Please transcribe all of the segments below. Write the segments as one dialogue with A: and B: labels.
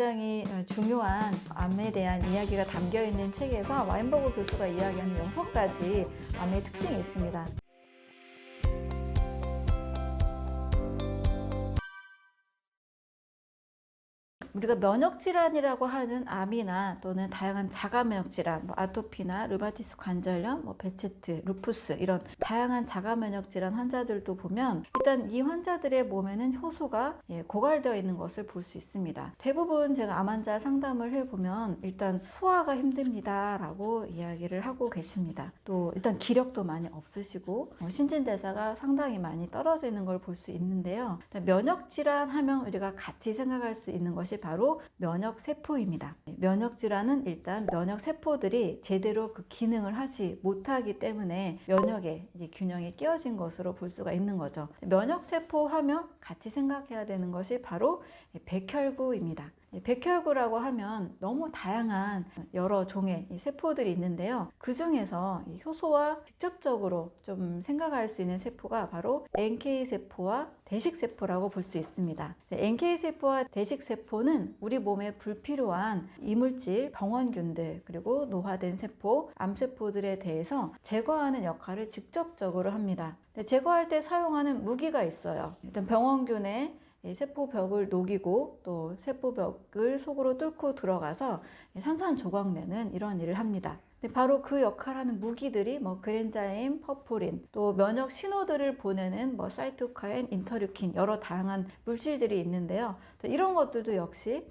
A: 굉장히 중요한 암에 대한 이야기가 담겨 있는 책에서 와인버그 교수가 이야기하는 6가지 암의 특징이 있습니다. 우리가 면역질환이라고 하는 암이나 또는 다양한 자가면역질환, 아토피나 르마티스 관절염, 베체트, 루푸스 이런 다양한 자가면역질환 환자들도 보면 일단 이 환자들의 몸에는 효소가 고갈되어 있는 것을 볼 수 있습니다. 대부분 제가 암 환자 상담을 해보면 일단 소화가 힘듭니다 라고 이야기를 하고 계십니다. 또 일단 기력도 많이 없으시고 신진대사가 상당히 많이 떨어져 있는 걸 볼 수 있는데요. 면역질환 하면 우리가 같이 생각할 수 있는 것이 바로 면역세포입니다. 면역질환은 일단 면역세포들이 제대로 그 기능을 하지 못하기 때문에 면역의 균형이 깨어진 것으로 볼 수가 있는 거죠. 면역세포 하면 같이 생각해야 되는 것이 바로 백혈구입니다. 백혈구라고 하면 너무 다양한 여러 종의 세포들이 있는데요. 그 중에서 효소와 직접적으로 좀 생각할 수 있는 세포가 바로 NK세포와 대식세포라고 볼 수 있습니다. NK세포와 대식세포는 우리 몸에 불필요한 이물질, 병원균들, 그리고 노화된 세포, 암세포들에 대해서 제거하는 역할을 직접적으로 합니다. 제거할 때 사용하는 무기가 있어요. 일단 병원균에 세포벽을 녹이고 또 세포벽을 속으로 뚫고 들어가서 산산조각 내는 이런 일을 합니다. 바로 그 역할하는 무기들이 그랜자임, 퍼포린, 또 면역 신호들을 보내는 사이토카인, 인터류킨 여러 다양한 물질들이 있는데요. 이런 것들도 역시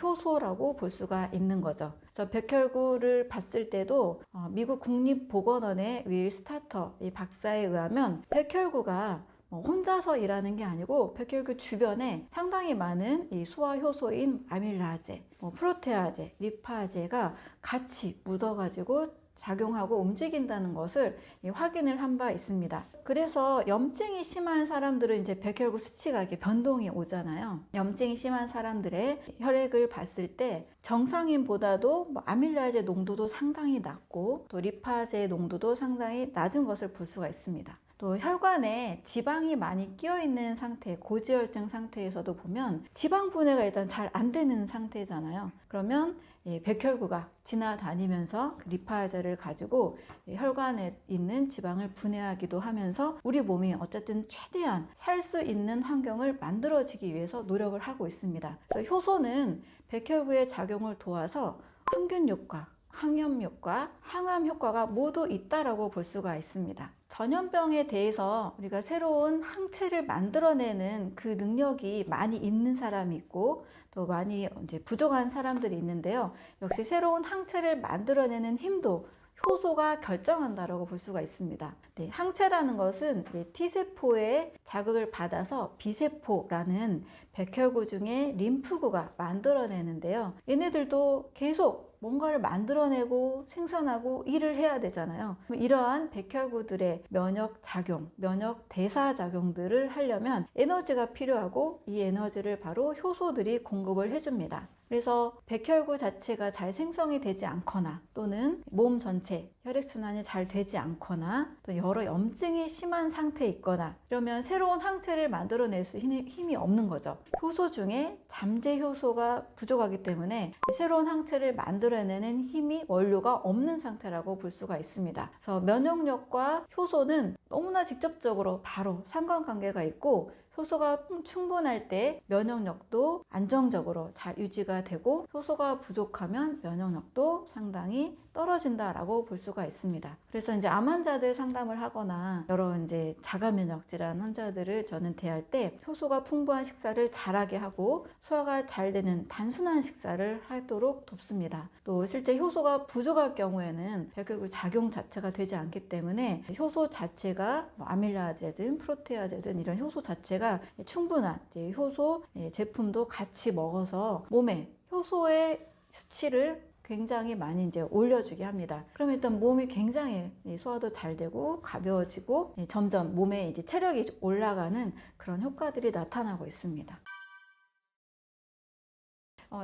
A: 효소라고 볼 수가 있는 거죠. 백혈구를 봤을 때도 미국 국립보건원의 윌 스타터 이 박사에 의하면 백혈구가 혼자서 일하는 게 아니고 백혈구 주변에 상당히 많은 이 소화효소인 아밀라제, 프로테아제, 리파제가 같이 묻어가지고 작용하고 움직인다는 것을 확인을 한 바 있습니다. 그래서 염증이 심한 사람들은 이제 백혈구 수치가 이렇게 변동이 오잖아요. 염증이 심한 사람들의 혈액을 봤을 때 정상인보다도 아밀라제 농도도 상당히 낮고 또 리파제 농도도 상당히 낮은 것을 볼 수가 있습니다. 또 혈관에 지방이 많이 끼어 있는 상태, 고지혈증 상태에서도 보면 지방 분해가 일단 잘 안 되는 상태잖아요. 그러면 백혈구가 지나다니면서 그 리파제를 가지고 혈관에 있는 지방을 분해하기도 하면서 우리 몸이 어쨌든 최대한 살 수 있는 환경을 만들어지기 위해서 노력을 하고 있습니다. 그래서 효소는 백혈구의 작용을 도와서 항균 효과, 항염 효과, 항암 효과가 모두 있다라고 볼 수가 있습니다. 전염병에 대해서 우리가 새로운 항체를 만들어내는 그 능력이 많이 있는 사람이 있고 또 많이 이제 부족한 사람들이 있는데요. 역시 새로운 항체를 만들어내는 힘도 효소가 결정한다라고 볼 수가 있습니다. 항체라는 것은 T세포의 자극을 받아서 B세포라는 백혈구 중에 림프구가 만들어내는데요. 얘네들도 계속 뭔가를 만들어내고 생산하고 일을 해야 되잖아요. 이러한 백혈구들의 면역 작용, 면역 대사 작용들을 하려면 에너지가 필요하고 이 에너지를 바로 효소들이 공급을 해줍니다. 그래서 백혈구 자체가 잘 생성이 되지 않거나 또는 몸 전체 혈액순환이 잘 되지 않거나 또 여러 염증이 심한 상태에 있거나 이러면 새로운 항체를 만들어낼 수 힘이 없는 거죠. 효소 중에 잠재 효소가 부족하기 때문에 새로운 항체를 만들어내는 힘이 원료가 없는 상태라고 볼 수가 있습니다. 그래서 면역력과 효소는 너무나 직접적으로 바로 상관관계가 있고 효소가 충분할 때 면역력도 안정적으로 잘 유지가 되고 효소가 부족하면 면역력도 상당히 떨어진다라고 볼 수가 있습니다. 그래서 이제 암 환자들 상담을 하거나 여러 이제 자가면역 질환 환자들을 저는 대할 때 효소가 풍부한 식사를 잘하게 하고 소화가 잘 되는 단순한 식사를 하도록 돕습니다. 또 실제 효소가 부족할 경우에는 백혈구 작용 자체가 되지 않기 때문에 효소 자체가 아밀라제든 프로테아제든 이런 효소 자체가 충분한 효소 제품도 같이 먹어서 몸에 효소의 수치를 굉장히 많이 이제 올려주게 합니다. 그러면 일단 몸이 굉장히 소화도 잘 되고 가벼워지고 점점 몸에 이제 체력이 올라가는 그런 효과들이 나타나고 있습니다.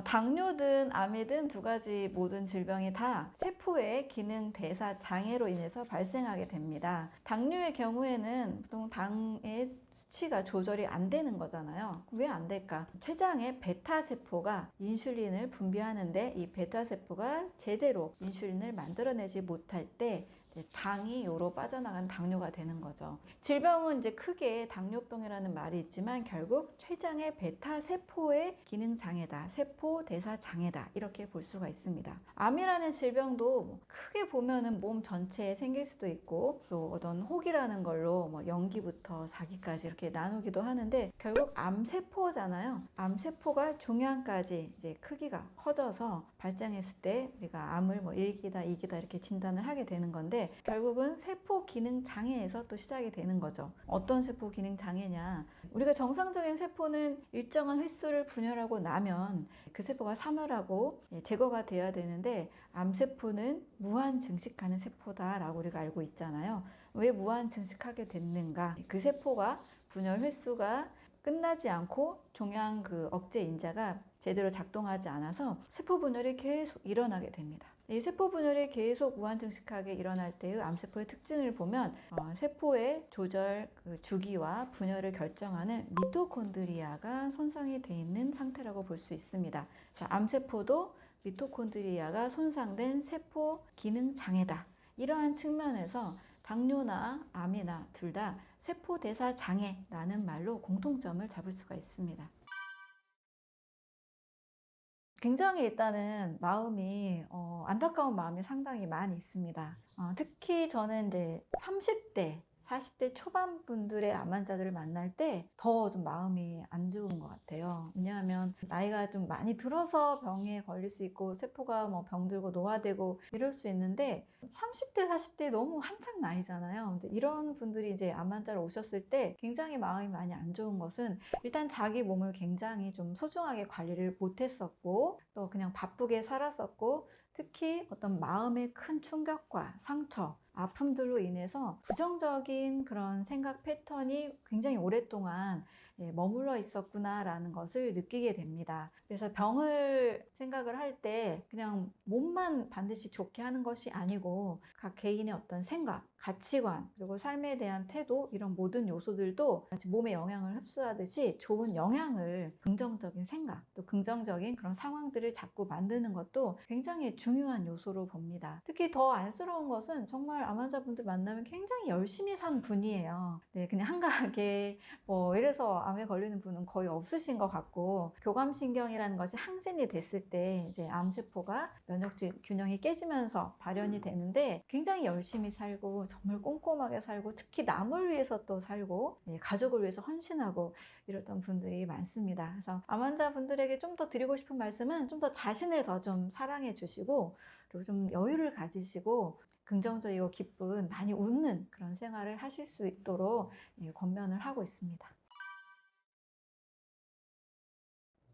A: 당뇨든 암이든 두 가지 모든 질병이 다 세포의 기능 대사 장애로 인해서 발생하게 됩니다. 당뇨의 경우에는 보통 당의 수치가 조절이 안 되는 거잖아요. 왜 안 될까? 췌장의 베타세포가 인슐린을 분비하는데 이 베타세포가 제대로 인슐린을 만들어내지 못할 때 당이 요로 빠져나간 당뇨가 되는 거죠. 질병은 이제 크게 당뇨병이라는 말이 있지만 결국 췌장의 베타세포의 기능 장애다, 세포 대사 장애다, 이렇게 볼 수가 있습니다. 암이라는 질병도 크게 보면은 몸 전체에 생길 수도 있고 또 어떤 혹이라는 걸로 뭐 0기부터 4기까지 이렇게 나누기도 하는데 결국 암세포잖아요. 암세포가 종양까지 이제 크기가 커져서 발생했을 때 우리가 암을 뭐 1기다, 2기다 이렇게 진단을 하게 되는 건데 결국은 세포 기능 장애에서 또 시작이 되는 거죠. 어떤 세포 기능 장애냐? 우리가 정상적인 세포는 일정한 횟수를 분열하고 나면 그 세포가 사멸하고 제거가 돼야 되는데 암세포는 무한 증식하는 세포다라고 우리가 알고 있잖아요. 왜 무한 증식하게 됐는가? 그 세포가 분열 횟수가 끝나지 않고 종양 그 억제 인자가 제대로 작동하지 않아서 세포 분열이 계속 일어나게 됩니다. 이 세포 분열이 계속 무한증식하게 일어날 때의 암세포의 특징을 보면 세포의 조절 주기와 분열을 결정하는 미토콘드리아가 손상이 되어 있는 상태라고 볼 수 있습니다. 암세포도 미토콘드리아가 손상된 세포 기능 장애다. 이러한 측면에서 당뇨나 암이나 둘 다 세포 대사 장애라는 말로 공통점을 잡을 수가 있습니다. 굉장히 일단은 마음이 안타까운 마음이 상당히 많이 있습니다. 특히 저는 이제 30대 40대 초반 분들의 암 환자들을 만날 때 더 좀 마음이 안 좋은 것 같아요. 왜냐하면 나이가 좀 많이 들어서 병에 걸릴 수 있고 세포가 뭐 병들고 노화되고 이럴 수 있는데 30대 40대 너무 한창 나이잖아요. 이런 분들이 이제 암 환자로 오셨을 때 굉장히 마음이 많이 안 좋은 것은 일단 자기 몸을 굉장히 좀 소중하게 관리를 못했었고 또 그냥 바쁘게 살았었고 특히 어떤 마음의 큰 충격과 상처, 아픔들로 인해서 부정적인 그런 생각 패턴이 굉장히 오랫동안 머물러 있었구나라는 것을 느끼게 됩니다. 그래서 병을 생각을 할 때 그냥 몸만 반드시 좋게 하는 것이 아니고 각 개인의 어떤 생각, 가치관, 그리고 삶에 대한 태도 이런 모든 요소들도 몸에 영향을 흡수하듯이 좋은 영향을 긍정적인 생각, 또 긍정적인 그런 상황들을 자꾸 만드는 것도 굉장히 중요한 요소로 봅니다. 특히 더 안쓰러운 것은 정말 암 환자분들 만나면 굉장히 열심히 산 분이에요. 네, 그냥 한가하게 뭐 이래서 암에 걸리는 분은 거의 없으신 것 같고 교감신경이라는 것이 항진이 됐을 때 이제 암세포가 면역질 균형이 깨지면서 발현이 되는데 굉장히 열심히 살고 정말 꼼꼼하게 살고 특히 남을 위해서 또 살고 가족을 위해서 헌신하고 이랬던 분들이 많습니다. 그래서 암 환자분들에게 좀 더 드리고 싶은 말씀은 좀 더 자신을 더 좀 사랑해 주시고 그리고 좀 여유를 가지시고 긍정적이고 기쁜 많이 웃는 그런 생활을 하실 수 있도록 권면을 하고 있습니다.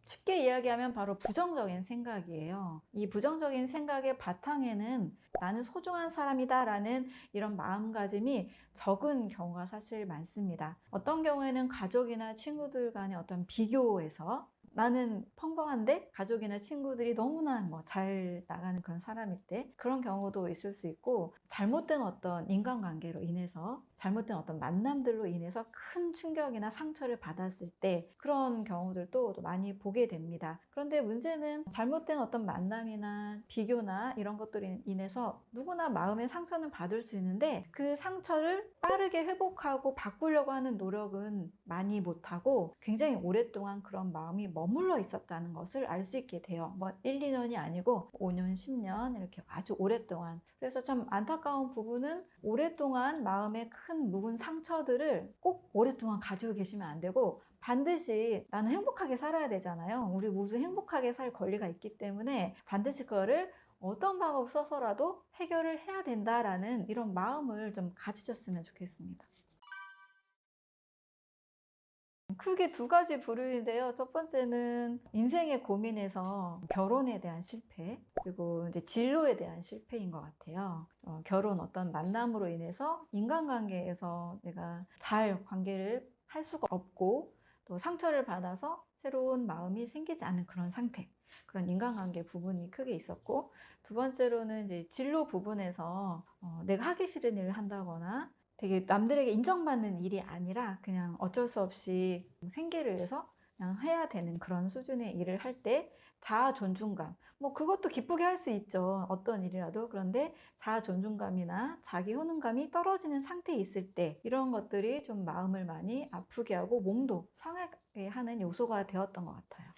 A: 쉽게 이야기하면 바로 부정적인 생각이에요. 이 부정적인 생각의 바탕에는 나는 소중한 사람이다 라는 이런 마음가짐이 적은 경우가 사실 많습니다. 어떤 경우에는 가족이나 친구들 간의 어떤 비교에서 나는 평범한데 가족이나 친구들이 너무나 뭐 잘 나가는 그런 사람일 때 그런 경우도 있을 수 있고 잘못된 어떤 인간관계로 인해서 잘못된 어떤 만남들로 인해서 큰 충격이나 상처를 받았을 때 그런 경우들도 많이 보게 됩니다. 그런데 문제는 잘못된 어떤 만남이나 비교나 이런 것들로 인해서 누구나 마음의 상처는 받을 수 있는데 그 상처를 빠르게 회복하고 바꾸려고 하는 노력은 많이 못하고 굉장히 오랫동안 그런 마음이 머물러 있었다는 것을 알 수 있게 돼요. 뭐 1, 2년이 아니고 5년, 10년 이렇게 아주 오랫동안. 그래서 참 안타까운 부분은 오랫동안 마음에 큰 묵은 상처들을 꼭 오랫동안 가지고 계시면 안 되고 반드시 나는 행복하게 살아야 되잖아요. 우리 모두 행복하게 살 권리가 있기 때문에 반드시 그거를 어떤 방법 써서라도 해결을 해야 된다라는 이런 마음을 좀 가지셨으면 좋겠습니다. 크게 두 가지 부류인데요. 첫 번째는 인생의 고민에서 결혼에 대한 실패, 그리고 이제 진로에 대한 실패인 것 같아요. 결혼 어떤 만남으로 인해서 인간관계에서 내가 잘 관계를 할 수가 없고 또 상처를 받아서 새로운 마음이 생기지 않은 그런 상태. 그런 인간관계 부분이 크게 있었고 두 번째로는 이제 진로 부분에서 내가 하기 싫은 일을 한다거나 되게 남들에게 인정받는 일이 아니라 그냥 어쩔 수 없이 생계를 위해서 그냥 해야 되는 그런 수준의 일을 할 때 자아 존중감, 뭐 그것도 기쁘게 할 수 있죠. 어떤 일이라도. 그런데 자아 존중감이나 자기 효능감이 떨어지는 상태에 있을 때 이런 것들이 좀 마음을 많이 아프게 하고 몸도 상하게 하는 요소가 되었던 것 같아요.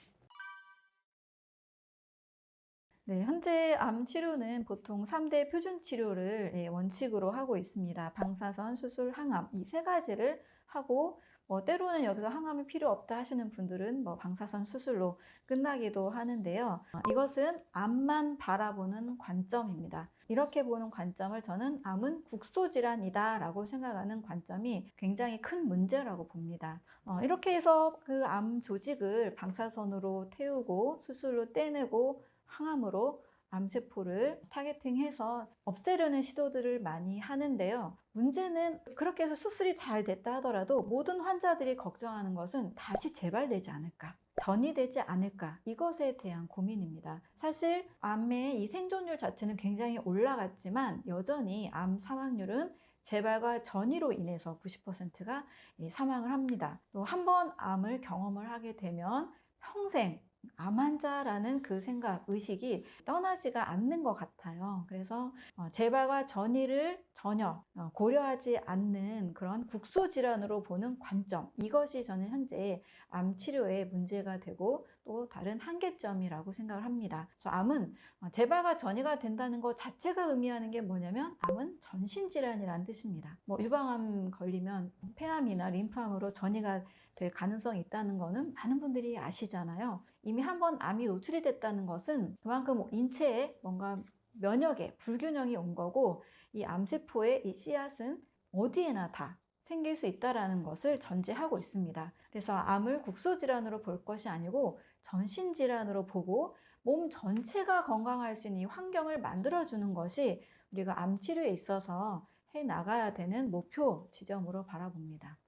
A: 네, 현재 암 치료는 보통 3대 표준 치료를 원칙으로 하고 있습니다. 방사선, 수술, 항암 이 세 가지를 하고 때로는 여기서 항암이 필요 없다 하시는 분들은 방사선 수술로 끝나기도 하는데요. 이것은 암만 바라보는 관점입니다. 이렇게 보는 관점을 저는 암은 국소질환이다 라고 생각하는 관점이 굉장히 큰 문제라고 봅니다. 이렇게 해서 그 암 조직을 방사선으로 태우고 수술로 떼내고 항암으로 암세포를 타겟팅해서 없애려는 시도들을 많이 하는데요. 문제는 그렇게 해서 수술이 잘 됐다 하더라도 모든 환자들이 걱정하는 것은 다시 재발되지 않을까, 전이되지 않을까, 이것에 대한 고민입니다. 사실 암의 이 생존율 자체는 굉장히 올라갔지만 여전히 암 사망률은 재발과 전이로 인해서 90%가 사망을 합니다. 또 한 번 암을 경험을 하게 되면 평생 암 환자라는 그 생각, 의식이 떠나지가 않는 것 같아요. 그래서 재발과 전이를 전혀 고려하지 않는 그런 국소질환으로 보는 관점, 이것이 저는 현재 암 치료의 문제가 되고 또 다른 한계점이라고 생각을 합니다. 그래서 암은 재발과 전이가 된다는 것 자체가 의미하는 게 뭐냐면 암은 전신질환이라는 뜻입니다. 유방암 걸리면 폐암이나 림프암으로 전이가 될 가능성이 있다는 거는 많은 분들이 아시잖아요. 이미 한번 암이 노출이 됐다는 것은 그만큼 인체에 뭔가 면역에 불균형이 온 거고 이 암세포의 이 씨앗은 어디에나 다 생길 수 있다는 것을 전제하고 있습니다. 그래서 암을 국소질환으로 볼 것이 아니고 전신질환으로 보고 몸 전체가 건강할 수 있는 이 환경을 만들어주는 것이 우리가 암 치료에 있어서 해 나가야 되는 목표 지점으로 바라봅니다.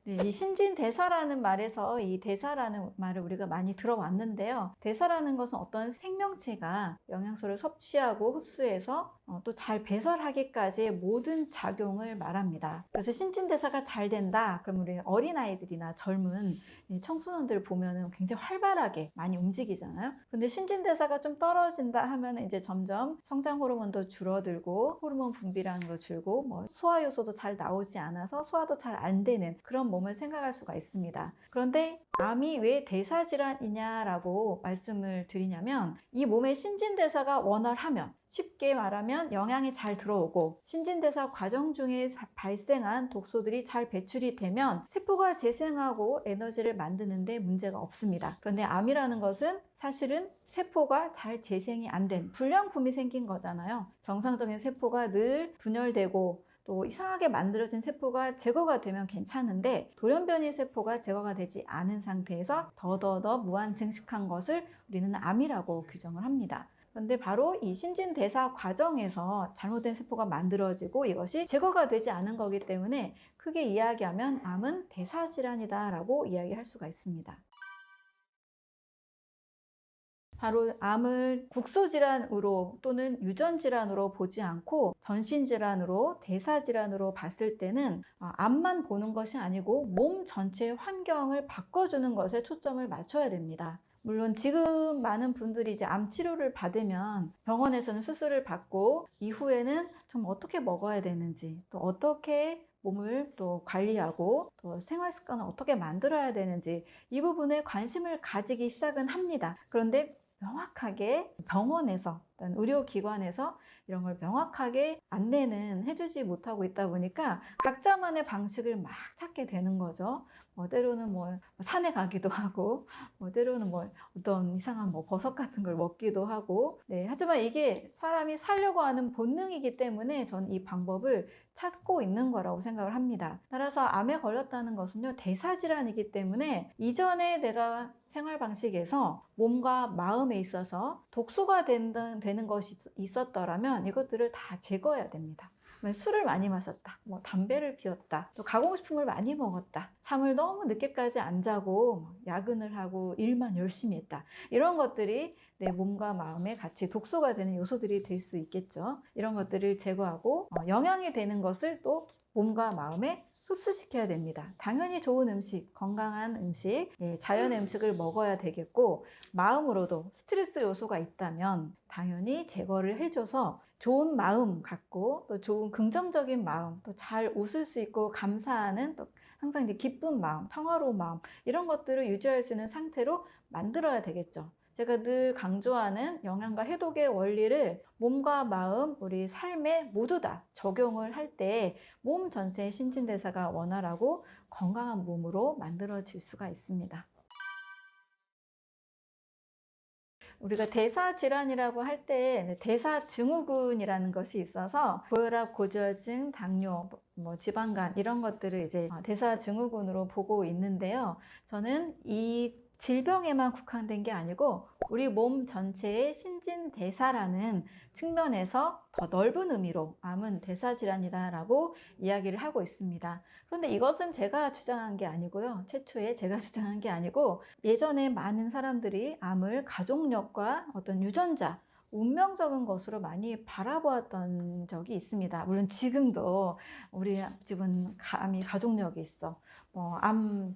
A: 네, 이 신진대사라는 말에서 이 대사라는 말을 우리가 많이 들어왔는데요. 대사라는 것은 어떤 생명체가 영양소를 섭취하고 흡수해서 또 잘 배설하기까지의 모든 작용을 말합니다. 그래서 신진대사가 잘 된다. 그럼 우리 어린아이들이나 젊은 청소년들 보면은 굉장히 활발하게 많이 움직이잖아요. 근데 신진대사가 좀 떨어진다 하면 이제 점점 성장 호르몬도 줄어들고 호르몬 분비라는 거 줄고 소화 요소도 잘 나오지 않아서 소화도 잘 안 되는 그런 몸을 생각할 수가 있습니다. 그런데 암이 왜 대사질환이냐라고 말씀을 드리냐면 이 몸의 신진대사가 원활하면 쉽게 말하면 영양이 잘 들어오고 신진대사 과정 중에 발생한 독소들이 잘 배출이 되면 세포가 재생하고 에너지를 만드는데 문제가 없습니다. 그런데 암이라는 것은 사실은 세포가 잘 재생이 안 된 불량품이 생긴 거잖아요. 정상적인 세포가 늘 분열되고 또 이상하게 만들어진 세포가 제거가 되면 괜찮은데 돌연변이 세포가 제거가 되지 않은 상태에서 더더더 무한 증식한 것을 우리는 암이라고 규정을 합니다. 그런데 바로 이 신진대사 과정에서 잘못된 세포가 만들어지고 이것이 제거가 되지 않은 거기 때문에 크게 이야기하면 암은 대사질환이다 라고 이야기할 수가 있습니다. 바로 암을 국소질환으로 또는 유전질환으로 보지 않고 전신질환으로 대사질환으로 봤을 때는 암만 보는 것이 아니고 몸 전체의 환경을 바꿔주는 것에 초점을 맞춰야 됩니다. 물론 지금 많은 분들이 이제 암 치료를 받으면 병원에서는 수술을 받고 이후에는 좀 어떻게 먹어야 되는지 또 어떻게 몸을 또 관리하고 또 생활 습관을 어떻게 만들어야 되는지 이 부분에 관심을 가지기 시작은 합니다. 그런데 명확하게 병원에서 어떤 의료기관에서 이런 걸 명확하게 안내는 해주지 못하고 있다 보니까 각자만의 방식을 막 찾게 되는 거죠. 때로는 산에 가기도 하고 때로는 어떤 이상한 버섯 같은 걸 먹기도 하고 네, 하지만 이게 사람이 살려고 하는 본능이기 때문에 저는 이 방법을 찾고 있는 거라고 생각을 합니다. 따라서 암에 걸렸다는 것은요 대사질환이기 때문에 이전에 내가 생활 방식에서 몸과 마음에 있어서 독소가 되는 것이 있었더라면 이것들을 다 제거해야 됩니다. 술을 많이 마셨다, 뭐 담배를 피웠다, 또 가공식품을 많이 먹었다, 잠을 너무 늦게까지 안 자고 야근을 하고 일만 열심히 했다, 이런 것들이 내 몸과 마음에 같이 독소가 되는 요소들이 될 수 있겠죠. 이런 것들을 제거하고 영양이 되는 것을 또 몸과 마음에 흡수시켜야 됩니다. 당연히 좋은 음식, 건강한 음식, 자연의 음식을 먹어야 되겠고, 마음으로도 스트레스 요소가 있다면 당연히 제거를 해줘서 좋은 마음 갖고, 또 좋은 긍정적인 마음, 또 잘 웃을 수 있고 감사하는, 또 항상 이제 기쁜 마음, 평화로운 마음, 이런 것들을 유지할 수 있는 상태로 만들어야 되겠죠. 제가 늘 강조하는 영양과 해독의 원리를 몸과 마음, 우리 삶에 모두 다 적용을 할 때 몸 전체의 신진대사가 원활하고 건강한 몸으로 만들어질 수가 있습니다. 우리가 대사질환이라고 할 때 대사증후군이라는 것이 있어서 고혈압, 고지혈증, 당뇨, 지방간 이런 것들을 이제 대사증후군으로 보고 있는데요. 저는 이 질병에만 국한된 게 아니고 우리 몸 전체의 신진대사라는 측면에서 더 넓은 의미로 암은 대사질환이다라고 이야기를 하고 있습니다. 그런데 이것은 제가 주장한 게 아니고요. 최초에 제가 주장한 게 아니고 예전에 많은 사람들이 암을 가족력과 어떤 유전자, 운명적인 것으로 많이 바라보았던 적이 있습니다. 물론 지금도 우리 집은 암이 가족력이 있어. 암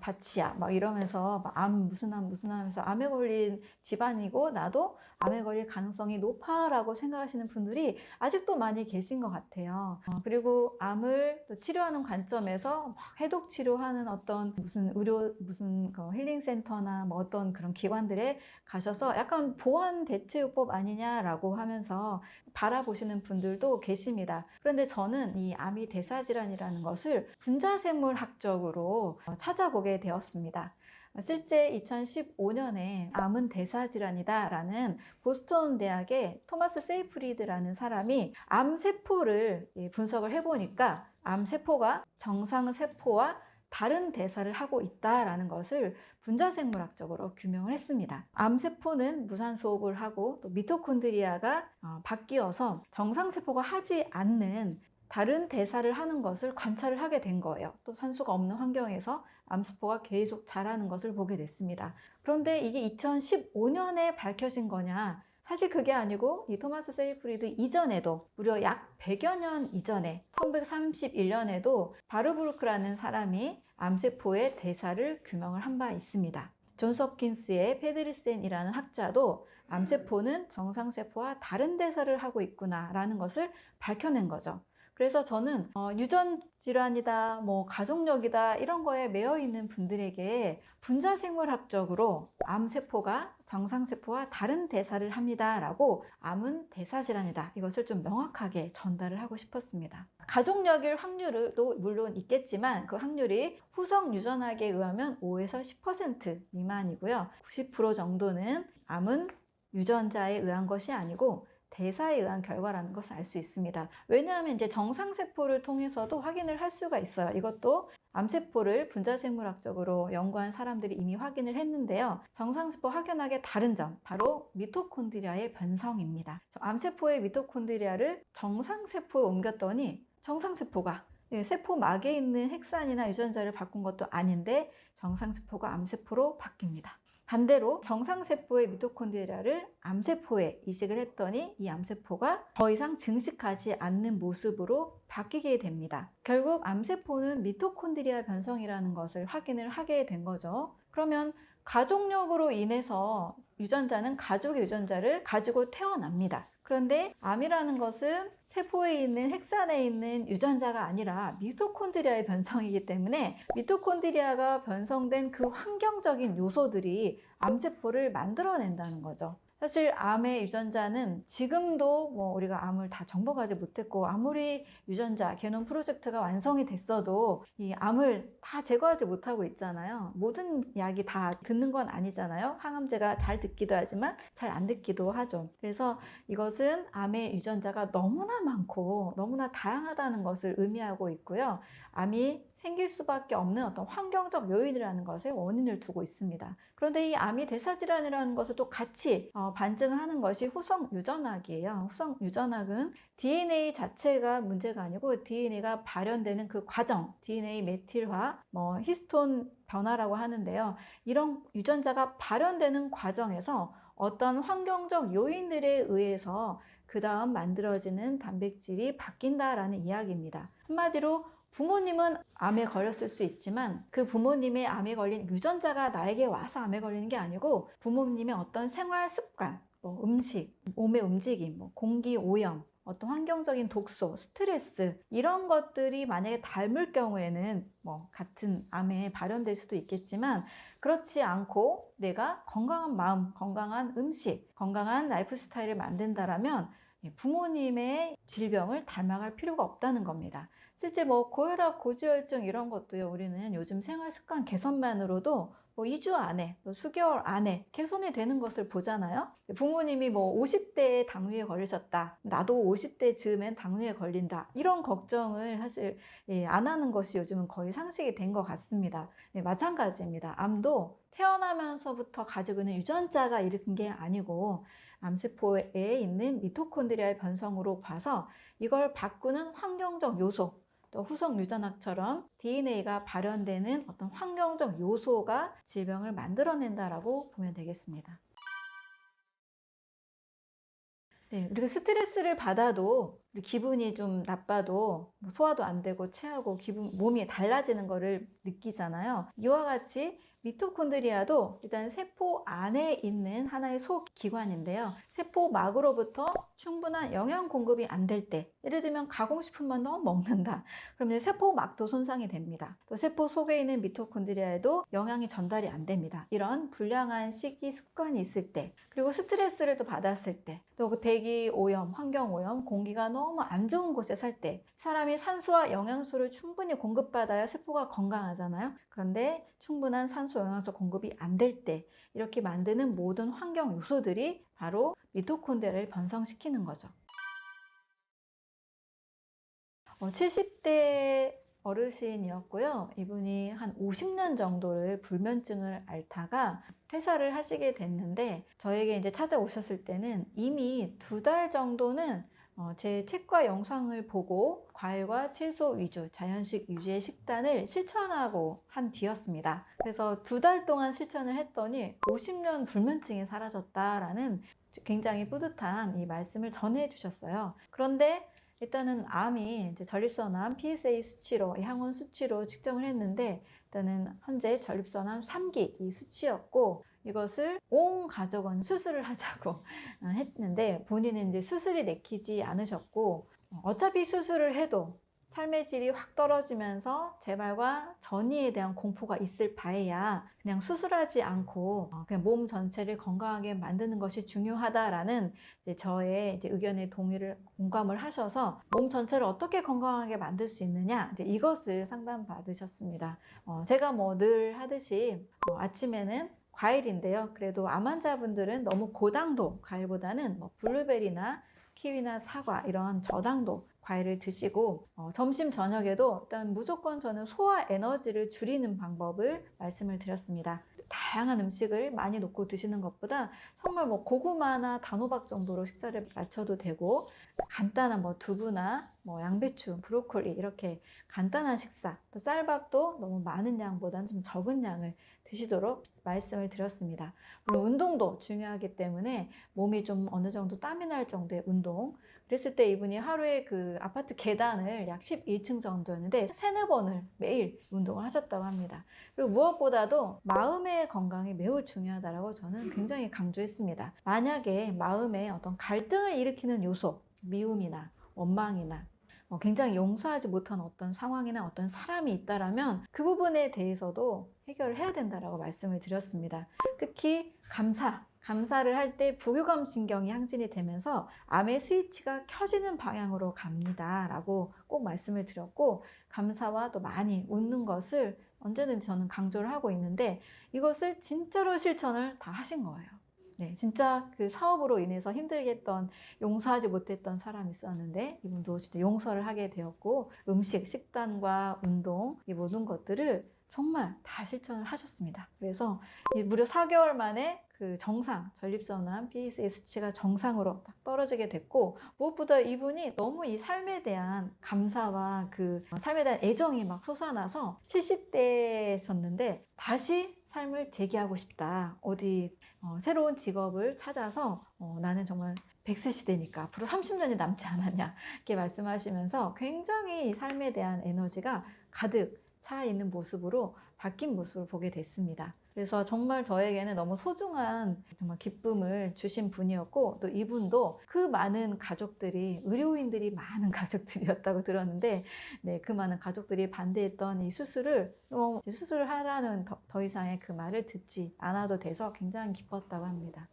A: 밭이야 막 이러면서 암 무슨 암 하면서 암에 걸린 집안이고 나도 암에 걸릴 가능성이 높아라고 생각하시는 분들이 아직도 많이 계신 것 같아요. 그리고 암을 또 치료하는 관점에서 막 해독 치료하는 어떤 무슨 힐링 센터나 뭐 어떤 그런 기관들에 가셔서 약간 보완 대체요법 아니냐라고 하면서 바라보시는 분들도 계십니다. 그런데 저는 이 암이 대사질환이라는 것을 분자생물학적으로 찾아보게 되었습니다. 실제 2015년에 암은 대사질환이다 라는 보스턴 대학의 토마스 세이프리드라는 사람이 암세포를 분석을 해보니까 암세포가 정상세포와 다른 대사를 하고 있다라는 것을 분자생물학적으로 규명을 했습니다. 암세포는 무산소호흡을 하고 또 미토콘드리아가 바뀌어서 정상세포가 하지 않는 다른 대사를 하는 것을 관찰을 하게 된 거예요. 또 산소가 없는 환경에서 암세포가 계속 자라는 것을 보게 됐습니다. 그런데 이게 2015년에 밝혀진 거냐? 사실 그게 아니고 이 토마스 세이프리드 이전에도 무려 약 100여 년 이전에 1931년에도 바르부르크라는 사람이 암세포의 대사를 규명을 한 바 있습니다. 존스 홉킨스의 페드리센이라는 학자도 암세포는 정상세포와 다른 대사를 하고 있구나 라는 것을 밝혀낸 거죠. 그래서 저는 유전 질환이다, 가족력이다 이런 거에 매여 있는 분들에게 분자생물학적으로 암세포가 정상세포와 다른 대사를 합니다라고 암은 대사질환이다 이것을 좀 명확하게 전달을 하고 싶었습니다. 가족력일 확률도 물론 있겠지만 그 확률이 후성 유전학에 의하면 5에서 10% 미만이고요. 90% 정도는 암은 유전자에 의한 것이 아니고 대사에 의한 결과라는 것을 알 수 있습니다. 왜냐하면 이제 정상세포를 통해서도 확인을 할 수가 있어요. 이것도 암세포를 분자생물학적으로 연구한 사람들이 이미 확인을 했는데요. 정상세포 확연하게 다른 점, 바로 미토콘드리아의 변성입니다. 암세포의 미토콘드리아를 정상세포에 옮겼더니 정상세포가 세포막에 있는 핵산이나 유전자를 바꾼 것도 아닌데 정상세포가 암세포로 바뀝니다. 반대로 정상세포의 미토콘드리아를 암세포에 이식을 했더니 이 암세포가 더 이상 증식하지 않는 모습으로 바뀌게 됩니다. 결국 암세포는 미토콘드리아 변성이라는 것을 확인을 하게 된 거죠. 그러면 가족력으로 인해서 유전자는 가족의 유전자를 가지고 태어납니다. 그런데 암이라는 것은 세포에 있는 핵산에 있는 유전자가 아니라 미토콘드리아의 변성이기 때문에 미토콘드리아가 변성된 그 환경적인 요소들이 암세포를 만들어낸다는 거죠. 사실 암의 유전자는 지금도 우리가 암을 다 정복하지 못했고 아무리 유전자 게놈 프로젝트가 완성이 됐어도 이 암을 다 제거하지 못하고 있잖아요. 모든 약이 다 듣는 건 아니잖아요. 항암제가 잘 듣기도 하지만 잘 안 듣기도 하죠. 그래서 이것은 암의 유전자가 너무나 많고 너무나 다양하다는 것을 의미하고 있고요. 암이 생길 수밖에 없는 어떤 환경적 요인이라는 것에 원인을 두고 있습니다. 그런데 이 암이 대사질환이라는 것을 또 같이 반증을 하는 것이 후성 유전학이에요. 후성 유전학은 DNA 자체가 문제가 아니고 DNA가 발현되는 그 과정, DNA 메틸화, 히스톤 변화라고 하는데요. 이런 유전자가 발현되는 과정에서 어떤 환경적 요인들에 의해서 그 다음 만들어지는 단백질이 바뀐다라는 이야기입니다. 한마디로 부모님은 암에 걸렸을 수 있지만 그 부모님의 암에 걸린 유전자가 나에게 와서 암에 걸리는 게 아니고 부모님의 어떤 생활 습관, 음식, 몸의 움직임, 공기 오염, 어떤 환경적인 독소, 스트레스 이런 것들이 만약에 닮을 경우에는 같은 암에 발현될 수도 있겠지만 그렇지 않고 내가 건강한 마음, 건강한 음식, 건강한 라이프 스타일을 만든다라면 부모님의 질병을 닮아갈 필요가 없다는 겁니다. 실제 고혈압, 고지혈증 이런 것도요, 우리는 요즘 생활 습관 개선만으로도 2주 안에, 수개월 안에 개선이 되는 것을 보잖아요. 부모님이 50대에 당뇨에 걸리셨다. 나도 50대 즈음엔 당뇨에 걸린다. 이런 걱정을 사실 안 하는 것이 요즘은 거의 상식이 된 것 같습니다. 마찬가지입니다. 암도 태어나면서부터 가지고 있는 유전자가 일으킨 게 아니고 암세포에 있는 미토콘드리아의 변성으로 봐서 이걸 바꾸는 환경적 요소, 또 후성 유전학처럼 DNA가 발현되는 어떤 환경적 요소가 질병을 만들어낸다라고 보면 되겠습니다. 네, 우리가 스트레스를 받아도 기분이 좀 나빠도 소화도 안 되고 체하고 몸이 달라지는 거를 느끼잖아요. 이와 같이 미토콘드리아도 일단 세포 안에 있는 하나의 소기관인데요. 세포막으로부터 충분한 영양 공급이 안 될 때, 예를 들면 가공식품만 너무 먹는다. 그러면 세포막도 손상이 됩니다. 또 세포 속에 있는 미토콘드리아에도 영양이 전달이 안 됩니다. 이런 불량한 식이 습관이 있을 때, 그리고 스트레스를 또 받았을 때, 또 그 대기 오염, 환경 오염, 공기가 너무 안 좋은 곳에 살 때, 사람이 산소와 영양소를 충분히 공급받아야 세포가 건강하잖아요. 그런데 충분한 산소, 영양소 공급이 안 될 때, 이렇게 만드는 모든 환경 요소들이 바로 미토콘드리아를 번성시키는 거죠. 70대 어르신이었고요. 이분이 한 50년 정도를 불면증을 앓다가 퇴사를 하시게 됐는데 저에게 이제 찾아오셨을 때는 이미 2달 정도는 제 책과 영상을 보고 과일과 채소 위주, 자연식 위주의 식단을 실천하고 한 뒤였습니다. 그래서 2달 동안 실천을 했더니 50년 불면증이 사라졌다라는 굉장히 뿌듯한 이 말씀을 전해 주셨어요. 그런데 일단은 암이 이제 전립선암 PSA 수치로, 항원 수치로 측정을 했는데 일단은 현재 전립선암 3기 이 수치였고 이것을 온 가족은 수술을 하자고 했는데 본인은 이제 수술이 내키지 않으셨고 어차피 수술을 해도 삶의 질이 확 떨어지면서 재발과 전이에 대한 공포가 있을 바에야 그냥 수술하지 않고 그냥 몸 전체를 건강하게 만드는 것이 중요하다라는 이제 저의 이제 의견에 공감을 하셔서 몸 전체를 어떻게 건강하게 만들 수 있느냐 이제 이것을 상담받으셨습니다. 제가 늘 하듯이 아침에는 과일인데요. 그래도 암 환자분들은 너무 고당도 과일보다는 블루베리나 키위나 사과 이런 저당도 과일을 드시고 점심 저녁에도 일단 무조건 저는 소화 에너지를 줄이는 방법을 말씀을 드렸습니다. 다양한 음식을 많이 놓고 드시는 것보다 정말 고구마나 단호박 정도로 식사를 맞춰도 되고 간단한 두부나 양배추, 브로콜리 이렇게 간단한 식사, 또 쌀밥도 너무 많은 양보다는 좀 적은 양을 드시도록 말씀을 드렸습니다. 물론 운동도 중요하기 때문에 몸이 좀 어느 정도 땀이 날 정도의 운동, 그랬을 때 이분이 하루에 그 아파트 계단을 약 11층 정도였는데 3-4번을 매일 운동을 하셨다고 합니다. 그리고 무엇보다도 마음의 건강이 매우 중요하다고 저는 굉장히 강조했습니다. 만약에 마음에 어떤 갈등을 일으키는 요소, 미움이나 원망이나 굉장히 용서하지 못한 어떤 상황이나 어떤 사람이 있다라면 그 부분에 대해서도 해결을 해야 된다라고 말씀을 드렸습니다. 특히 감사를 할 때 부교감 신경이 항진이 되면서 암의 스위치가 켜지는 방향으로 갑니다 라고 꼭 말씀을 드렸고 감사와 또 많이 웃는 것을 언제든지 저는 강조를 하고 있는데 이것을 진짜로 실천을 다 하신 거예요. 네, 진짜 그 사업으로 인해서 힘들게 했던, 용서하지 못했던 사람이 있었는데 이분도 진짜 용서를 하게 되었고, 음식, 식단과 운동, 이 모든 것들을 정말 다 실천을 하셨습니다. 그래서 이 무려 4개월 만에 그 정상, 전립선암 PSA 수치가 정상으로 딱 떨어지게 됐고, 무엇보다 이분이 너무 이 삶에 대한 감사와 그 삶에 대한 애정이 막 솟아나서 70대였었는데 다시 삶을 재기하고 싶다. 어디 새로운 직업을 찾아서 나는 정말 100세 시대니까 앞으로 30년이 남지 않았냐 이렇게 말씀하시면서 굉장히 이 삶에 대한 에너지가 가득 차 있는 모습으로 바뀐 모습을 보게 됐습니다. 그래서 정말 저에게는 너무 소중한 정말 기쁨을 주신 분이었고, 또 이분도 그 많은 가족들이, 의료인들이 많은 가족들이었다고 들었는데, 네, 그 많은 가족들이 반대했던 이 수술을 수술을 하라는 더 이상의 그 말을 듣지 않아도 돼서 굉장히 기뻤다고 합니다.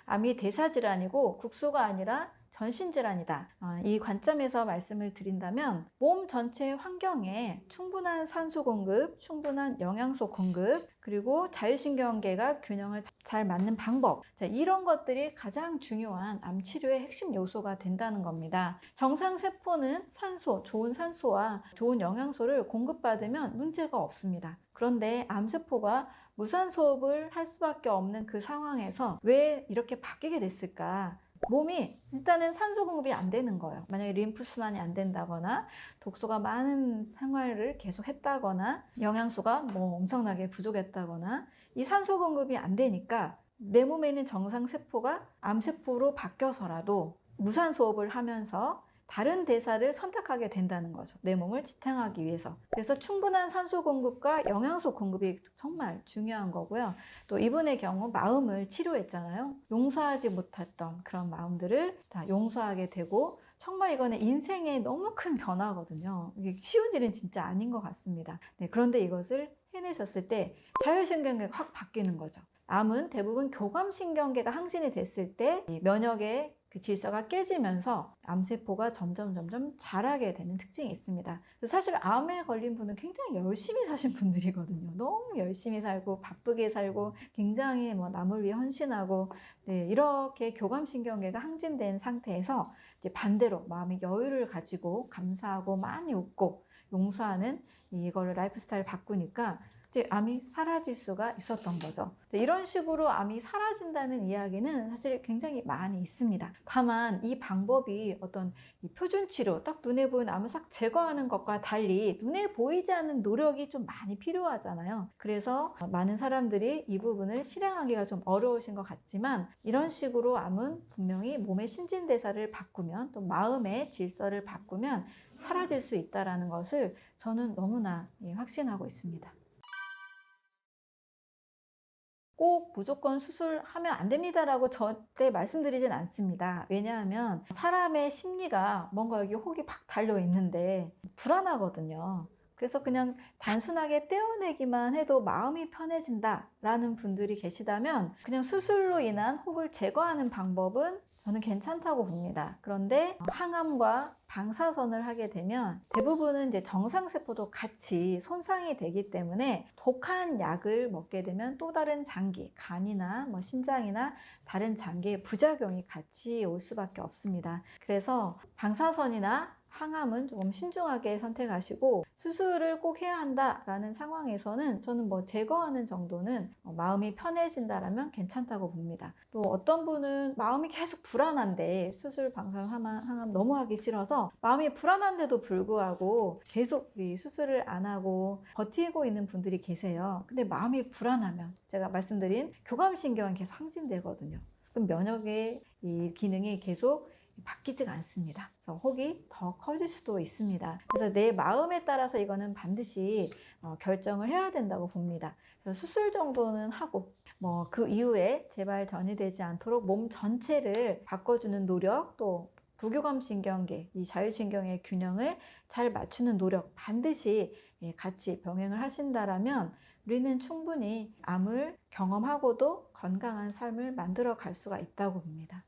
A: 암이 대사질환이고 국소가 아니라 전신질환이다. 이 관점에서 말씀을 드린다면, 몸 전체 환경에 충분한 산소 공급, 충분한 영양소 공급, 그리고 자율신경계가 균형을 잘 맞는 방법, 이런 것들이 가장 중요한 암 치료의 핵심 요소가 된다는 겁니다. 정상 세포는 산소, 좋은 산소와 좋은 영양소를 공급받으면 문제가 없습니다. 그런데 암세포가 무산소흡을 할 수밖에 없는 그 상황에서 왜 이렇게 바뀌게 됐을까? 몸이 일단은 산소 공급이 안 되는 거예요. 만약에 림프순환이 안 된다거나 독소가 많은 생활을 계속 했다거나 영양소가 뭐 엄청나게 부족했다거나, 이 산소 공급이 안 되니까 내 몸에 있는 정상 세포가 암세포로 바뀌어서라도 무산소흡을 하면서 다른 대사를 선택하게 된다는 거죠. 내 몸을 지탱하기 위해서. 그래서 충분한 산소 공급과 영양소 공급이 정말 중요한 거고요. 또 이분의 경우 마음을 치료했잖아요. 용서하지 못했던 그런 마음들을 다 용서하게 되고, 정말 이거는 인생에 너무 큰 변화거든요. 이게 쉬운 일은 진짜 아닌 것 같습니다. 네, 그런데 이것을 해내셨을 때 자율신경계가 확 바뀌는 거죠. 암은 대부분 교감신경계가 항진이 됐을 때 이 면역의 그 질서가 깨지면서 암세포가 점점 자라게 되는 특징이 있습니다. 사실 암에 걸린 분은 굉장히 열심히 사신 분들이거든요. 너무 열심히 살고 바쁘게 살고 굉장히 뭐 남을 위해 헌신하고, 네, 이렇게 교감신경계가 항진된 상태에서 이제 반대로 마음의 여유를 가지고 감사하고 많이 웃고 용서하는 이거를 라이프 스타일 바꾸니까 이제 암이 사라질 수가 있었던 거죠. 이런 식으로 암이 사라진다는 이야기는 사실 굉장히 많이 있습니다. 다만 이 방법이 어떤 이 표준 치료, 딱 눈에 보이는 암을 싹 제거하는 것과 달리 눈에 보이지 않는 노력이 좀 많이 필요하잖아요. 그래서 많은 사람들이 이 부분을 실행하기가 좀 어려우신 것 같지만, 이런 식으로 암은 분명히 몸의 신진대사를 바꾸면, 또 마음의 질서를 바꾸면 사라질 수 있다는 것을 저는 너무나 확신하고 있습니다. 꼭 무조건 수술하면 안 됩니다라고 절대 말씀드리진 않습니다. 왜냐하면 사람의 심리가 뭔가 여기 혹이 팍 달려 있는데 불안하거든요. 그래서 그냥 단순하게 떼어내기만 해도 마음이 편해진다라는 분들이 계시다면, 그냥 수술로 인한 혹을 제거하는 방법은 저는 괜찮다고 봅니다. 그런데 항암과 방사선을 하게 되면 대부분은 이제 정상세포도 같이 손상이 되기 때문에, 독한 약을 먹게 되면 또 다른 장기, 간이나 뭐 신장이나 다른 장기에 부작용이 같이 올 수밖에 없습니다. 그래서 방사선이나 항암은 조금 신중하게 선택하시고, 수술을 꼭 해야 한다라는 상황에서는 저는 뭐 제거하는 정도는 마음이 편해진다라면 괜찮다고 봅니다. 또 어떤 분은 마음이 계속 불안한데 수술, 방사선, 항암 너무 하기 싫어서 마음이 불안한데도 불구하고 계속 이 수술을 안 하고 버티고 있는 분들이 계세요. 근데 마음이 불안하면 제가 말씀드린 교감신경은 계속 항진되거든요. 그럼 면역의 이 기능이 계속 바뀌지가 않습니다. 그래서 혹이 더 커질 수도 있습니다. 그래서 내 마음에 따라서 이거는 반드시 결정을 해야 된다고 봅니다. 그래서 수술 정도는 하고 뭐 그 이후에 재발 전이되지 않도록 몸 전체를 바꿔주는 노력, 또 부교감신경계, 이 자율신경의 균형을 잘 맞추는 노력 반드시 같이 병행을 하신다라면 우리는 충분히 암을 경험하고도 건강한 삶을 만들어 갈 수가 있다고 봅니다.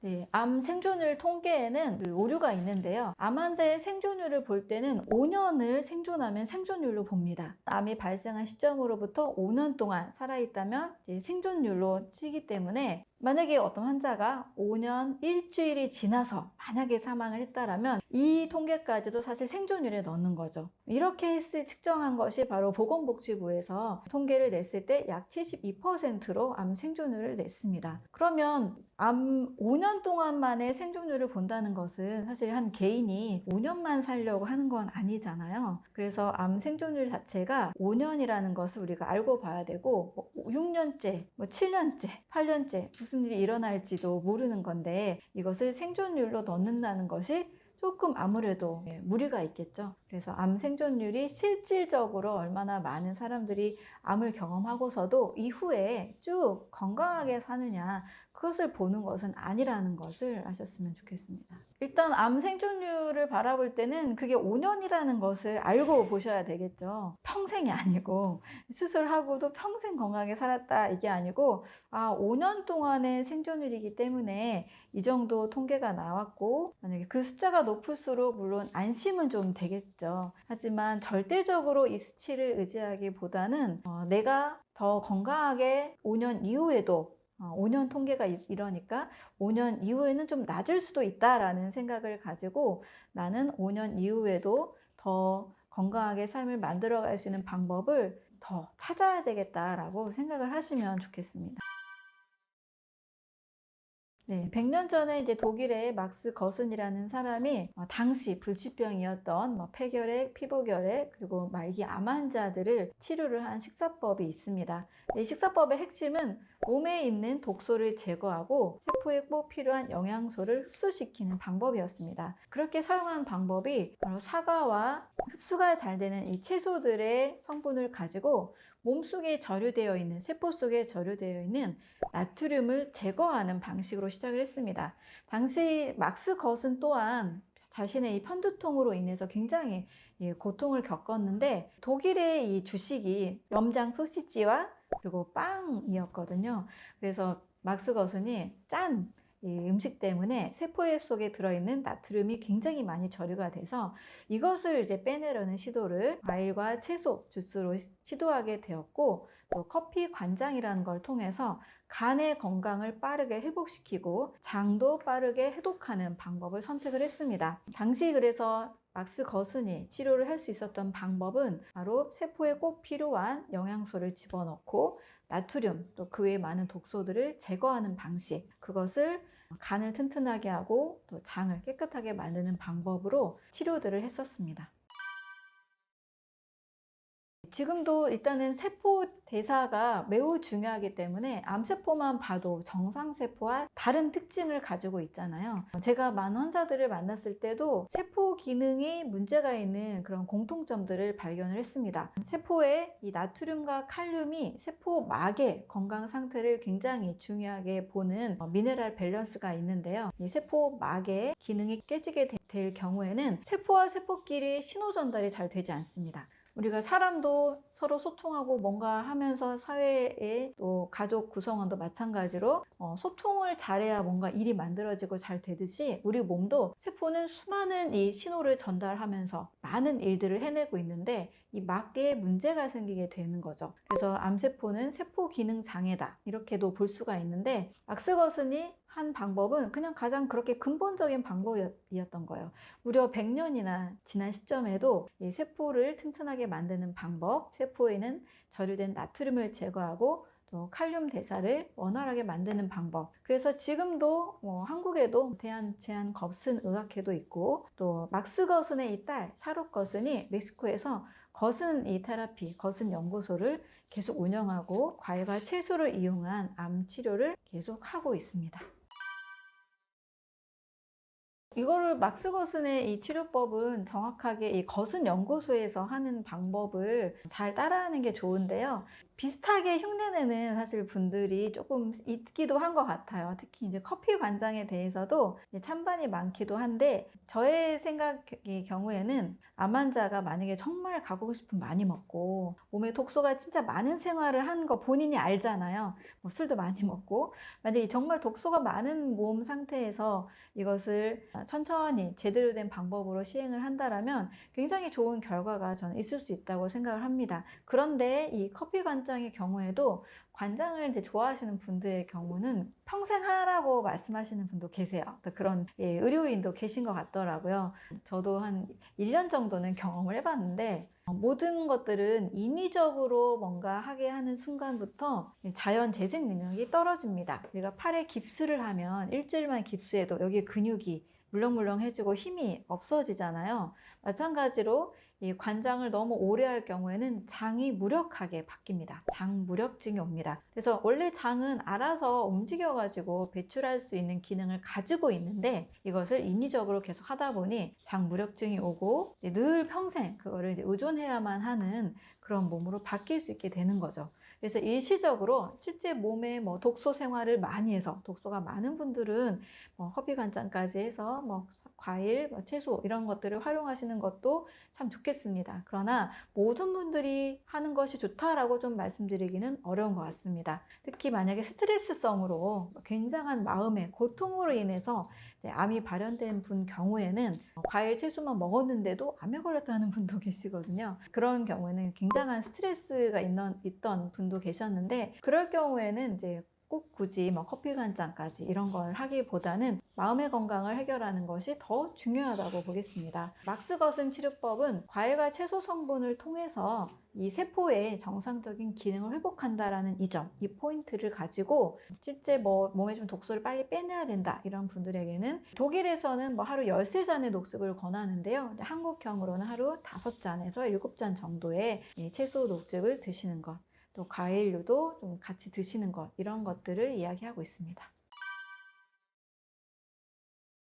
A: 네, 암 생존율 통계에는 그 오류가 있는데요. 암 환자의 생존율을 볼 때는 5년을 생존하면 생존율로 봅니다. 암이 발생한 시점으로부터 5년 동안 살아있다면 이제 생존율로 치기 때문에 만약에 어떤 환자가 5년 일주일이 지나서 만약에 사망을 했다라면 이 통계까지도 사실 생존율에 넣는 거죠. 이렇게 측정한 것이 바로 보건복지부에서 통계를 냈을 때 약 72%로 암 생존율을 냈습니다. 그러면 암 5년 동안 만에 생존율을 본다는 것은 사실 한 개인이 5년만 살려고 하는 건 아니잖아요. 그래서 암 생존율 자체가 5년이라는 것을 우리가 알고 봐야 되고 6년째, 7년째, 8년째 무슨 일이 일어날지도 모르는 건데 이것을 생존율로 넣는다는 것이 조금 아무래도 무리가 있겠죠. 그래서 암 생존율이 실질적으로 얼마나 많은 사람들이 암을 경험하고서도 이후에 쭉 건강하게 사느냐 그것을 보는 것은 아니라는 것을 아셨으면 좋겠습니다. 일단 암 생존율을 바라볼 때는 그게 5년이라는 것을 알고 보셔야 되겠죠. 평생이 아니고 수술하고도 평생 건강하게 살았다 이게 아니고 5년 동안의 생존율이기 때문에 이 정도 통계가 나왔고 만약에 그 숫자가 높을수록 물론 안심은 좀 되겠죠. 하지만 절대적으로 이 수치를 의지하기보다는 내가 더 건강하게 5년 이후에도 5년 통계가 이러니까 5년 이후에는 좀 낮을 수도 있다라는 생각을 가지고 나는 5년 이후에도 더 건강하게 삶을 만들어갈 수 있는 방법을 더 찾아야 되겠다라고 생각을 하시면 좋겠습니다. 네, 100년 전에 이제 독일의 막스 거슨이라는 사람이 당시 불치병이었던 폐결핵, 피부결핵, 그리고 말기 암 환자들을 치료를 한 식사법이 있습니다. 이 식사법의 핵심은 몸에 있는 독소를 제거하고 세포에 꼭 필요한 영양소를 흡수시키는 방법이었습니다. 그렇게 사용한 방법이 바로 사과와 흡수가 잘 되는 이 채소들의 성분을 가지고 몸속에 저류되어 있는, 세포 속에 저류되어 있는 나트륨을 제거하는 방식으로 시작을 했습니다. 당시 막스 것은 또한 자신의 이 편두통으로 인해서 굉장히 고통을 겪었는데 독일의 이 주식이 염장 소시지와 그리고 빵이었거든요. 그래서 막스 거슨이 이 음식 때문에 세포 속에 들어있는 나트륨이 굉장히 많이 저류가 돼서 이것을 이제 빼내려는 시도를 과일과 채소 주스로 시도하게 되었고 또 커피 관장이라는 걸 통해서 간의 건강을 빠르게 회복시키고 장도 빠르게 해독하는 방법을 선택을 했습니다. 당시 그래서 막스 거슨이 치료를 할 수 있었던 방법은 바로 세포에 꼭 필요한 영양소를 집어넣고 나트륨 또 그 외에 많은 독소들을 제거하는 방식, 그것을 간을 튼튼하게 하고 또 장을 깨끗하게 만드는 방법으로 치료들을 했었습니다. 지금도 일단은 세포 대사가 매우 중요하기 때문에 암세포만 봐도 정상세포와 다른 특징을 가지고 있잖아요. 제가 많은 환자들을 만났을 때도 세포 기능이 문제가 있는 그런 공통점들을 발견을 했습니다. 세포의 이 나트륨과 칼륨이 세포막의 건강 상태를 굉장히 중요하게 보는 미네랄 밸런스가 있는데요. 이 세포막의 기능이 깨지게 될 경우에는 세포와 세포끼리 신호 전달이 잘 되지 않습니다. 우리가 사람도 서로 소통하고 뭔가 하면서 사회에 또 가족 구성원도 마찬가지로 소통을 잘해야 뭔가 일이 만들어지고 잘 되듯이 우리 몸도 세포는 수많은 이 신호를 전달하면서 많은 일들을 해내고 있는데 이 막계에 문제가 생기게 되는 거죠. 그래서 암세포는 세포 기능 장애다 이렇게도 볼 수가 있는데 막스 거슨이 한 방법은 그냥 가장 그렇게 근본적인 방법이었던 거예요. 무려 100년이나 지난 시점에도 이 세포를 튼튼하게 만드는 방법, 세포에는 저류된 나트륨을 제거하고 또 칼륨 대사를 원활하게 만드는 방법. 그래서 지금도 한국에도 대한제한거슨의학회도 있고 또 막스 거슨의 이 딸 샤롯 거슨이 멕시코에서 거슨 이 테라피, 거슨 연구소를 계속 운영하고 과일과 채소를 이용한 암 치료를 계속 하고 있습니다. 이거를 막스거슨의 이 치료법은 정확하게 이 거슨 연구소에서 하는 방법을 잘 따라하는 게 좋은데요. 비슷하게 흉내내는 사실 분들이 조금 있기도 한 것 같아요. 특히 이제 커피 관장에 대해서도 찬반이 많기도 한데, 저의 생각의 경우에는 암 환자가 만약에 정말 가고 싶으면 많이 먹고 몸에 독소가 진짜 많은 생활을 한 거 본인이 알잖아요. 뭐 술도 많이 먹고, 만약에 정말 독소가 많은 몸 상태에서 이것을 천천히 제대로 된 방법으로 시행을 한다라면 굉장히 좋은 결과가 저는 있을 수 있다고 생각을 합니다. 그런데 이 커피 관장의 경우에도 관장을 이제 좋아하시는 분들의 경우는 평생 하라고 말씀하시는 분도 계세요. 또 그런 의료인도 계신 것 같더라고요. 저도 한 1년 정도는 경험을 해봤는데, 모든 것들은 인위적으로 뭔가 하게 하는 순간부터 자연 재생 능력이 떨어집니다. 우리가 팔에 깁스를 하면 일주일만 깁스해도 여기 근육이 물렁물렁해지고 힘이 없어지잖아요. 마찬가지로 이 관장을 너무 오래 할 경우에는 장이 무력하게 바뀝니다. 장무력증이 옵니다. 그래서 원래 장은 알아서 움직여가지고 배출할 수 있는 기능을 가지고 있는데, 이것을 인위적으로 계속 하다 보니 장무력증이 오고 늘 평생 그거를 의존해야만 하는 그런 몸으로 바뀔 수 있게 되는 거죠. 그래서 일시적으로 실제 몸에 뭐 독소 생활을 많이 해서, 독소가 많은 분들은 뭐 커피 관장까지 해서 뭐 과일, 뭐 채소 이런 것들을 활용하시는 것도 참 좋겠습니다. 그러나 모든 분들이 하는 것이 좋다라고 좀 말씀드리기는 어려운 것 같습니다. 특히 만약에 스트레스성으로 굉장한 마음의 고통으로 인해서 암이 발현된 분 경우에는 과일, 채소만 먹었는데도 암에 걸렸다는 분도 계시거든요. 그런 경우에는 굉장한 스트레스가 있던 분도 계셨는데, 그럴 경우에는 이제 꼭 굳이 뭐 커피 한 잔까지 이런 걸 하기보다는 마음의 건강을 해결하는 것이 더 중요하다고 보겠습니다. 막스거슨 치료법은 과일과 채소 성분을 통해서 이 세포의 정상적인 기능을 회복한다라는 이 점, 이 포인트를 가지고 실제 뭐 몸에 좀 독소를 빨리 빼내야 된다 이런 분들에게는, 독일에서는 뭐 하루 13잔의 녹즙을 권하는데요. 한국형으로는 하루 5잔에서 7잔 정도의 채소 녹즙을 드시는 것, 또 과일류도 좀 같이 드시는 것, 이런 것들을 이야기하고 있습니다.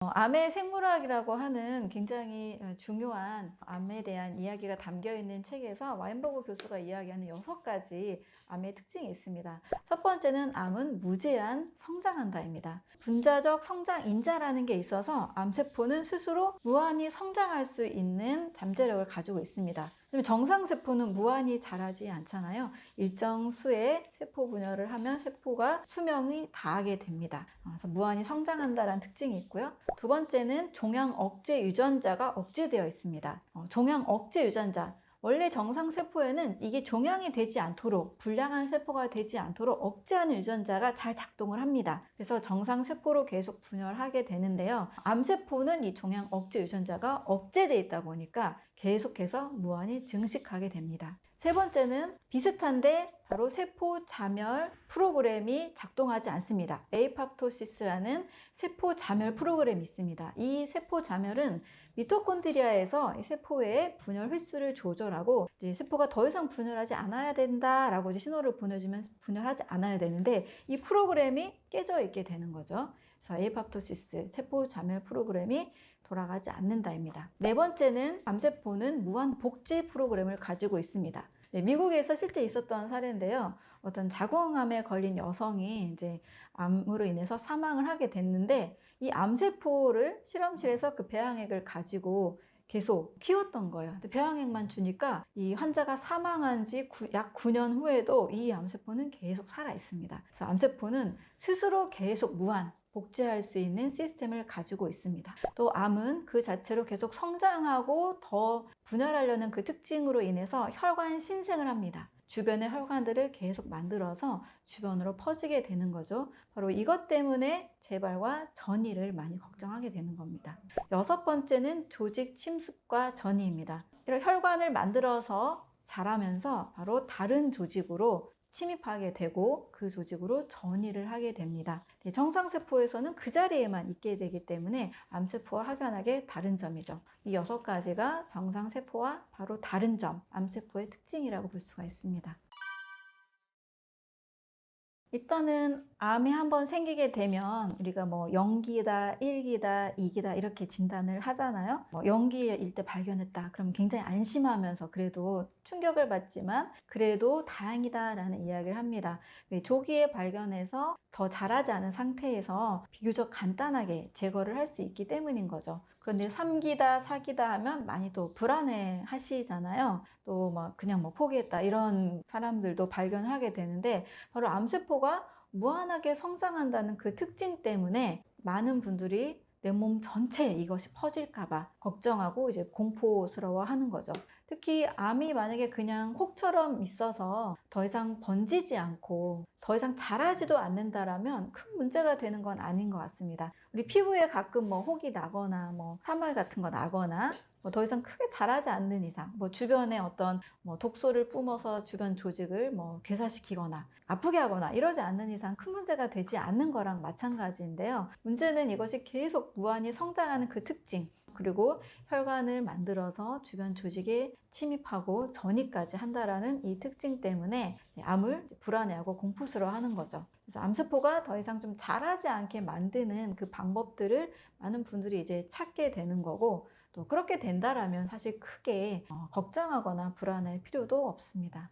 A: 암의 생물학이라고 하는 굉장히 중요한 암에 대한 이야기가 담겨 있는 책에서 와인버그 교수가 이야기하는 6가지 암의 특징이 있습니다. 첫 번째는 암은 무제한 성장한다입니다. 분자적 성장 인자라는 게 있어서 암세포는 스스로 무한히 성장할 수 있는 잠재력을 가지고 있습니다. 정상세포는 무한히 자라지 않잖아요. 일정 수의 세포 분열을 하면 세포가 수명이 다하게 됩니다. 그래서 무한히 성장한다는 특징이 있고요. 두 번째는 종양 억제 유전자가 억제되어 있습니다. 종양 억제 유전자. 원래 정상세포에는 이게 종양이 되지 않도록, 불량한 세포가 되지 않도록 억제하는 유전자가 잘 작동을 합니다. 그래서 정상세포로 계속 분열하게 되는데요. 암세포는 이 종양 억제 유전자가 억제되어 있다 보니까 계속해서 무한히 증식하게 됩니다. 세 번째는 비슷한데 바로 세포 자멸 프로그램이 작동하지 않습니다. 에이팝토시스라는 세포 자멸 프로그램이 있습니다. 이 세포 자멸은 미토콘드리아에서 이 세포의 분열 횟수를 조절하고, 이제 세포가 더 이상 분열하지 않아야 된다라고 이제 신호를 보내주면 분열하지 않아야 되는데, 이 프로그램이 깨져 있게 되는 거죠. 그래서 에이팝토시스, 세포 자멸 프로그램이 돌아가지 않는다입니다. 네 번째는 암세포는 무한 복제 프로그램을 가지고 있습니다. 미국에서 실제 있었던 사례인데요. 어떤 자궁암에 걸린 여성이 이제 암으로 인해서 사망을 하게 됐는데, 이 암세포를 실험실에서 그 배양액을 가지고 계속 키웠던 거예요. 배양액만 주니까 이 환자가 사망한 지 약 9년 후에도 이 암세포는 계속 살아 있습니다. 그래서 암세포는 스스로 계속 무한 복제할 수 있는 시스템을 가지고 있습니다. 또 암은 그 자체로 계속 성장하고 더 분열하려는 그 특징으로 인해서 혈관 신생을 합니다. 주변의 혈관들을 계속 만들어서 주변으로 퍼지게 되는 거죠. 바로 이것 때문에 재발과 전이를 많이 걱정하게 되는 겁니다. 여섯 번째는 조직 침습과 전이입니다. 이런 혈관을 만들어서 자라면서 바로 다른 조직으로 침입하게 되고 그 조직으로 전이를 하게 됩니다. 정상세포에서는 그 자리에만 있게 되기 때문에 암세포와 확연하게 다른 점이죠. 이 6가지가 정상세포와 바로 다른 점, 암세포의 특징이라고 볼 수가 있습니다. 일단은 암이 한번 생기게 되면 우리가 뭐 0기다, 1기다, 2기다 이렇게 진단을 하잖아요. 뭐 0기일 때 발견했다. 그럼 굉장히 안심하면서 그래도 충격을 받지만 그래도 다행이다라는 이야기를 합니다. 조기에 발견해서 더 자라지 않은 상태에서 비교적 간단하게 제거를 할 수 있기 때문인 거죠. 그런데 3기다, 4기다 하면 많이 또 불안해 하시잖아요. 또 막 그냥 뭐 포기했다 이런 사람들도 발견하게 되는데 바로 암세포가 무한하게 성장한다는 그 특징 때문에 많은 분들이 내 몸 전체에 이것이 퍼질까봐 걱정하고 이제 공포스러워 하는 거죠. 특히 암이 만약에 그냥 혹처럼 있어서 더 이상 번지지 않고 더 이상 자라지도 않는다라면 큰 문제가 되는 건 아닌 것 같습니다. 우리 피부에 가끔 뭐 혹이 나거나 뭐 사말 같은 거 나거나 뭐 더 이상 크게 자라지 않는 이상 뭐 주변에 어떤 뭐 독소를 뿜어서 주변 조직을 뭐 괴사시키거나 아프게 하거나 이러지 않는 이상 큰 문제가 되지 않는 거랑 마찬가지인데요. 문제는 이것이 계속 무한히 성장하는 그 특징 그리고 혈관을 만들어서 주변 조직에 침입하고 전이까지 한다라는 이 특징 때문에 암을 불안해하고 공포스러워하는 거죠. 그래서 암세포가 더 이상 좀 자라지 않게 만드는 그 방법들을 많은 분들이 이제 찾게 되는 거고 또 그렇게 된다라면 사실 크게 걱정하거나 불안할 필요도 없습니다.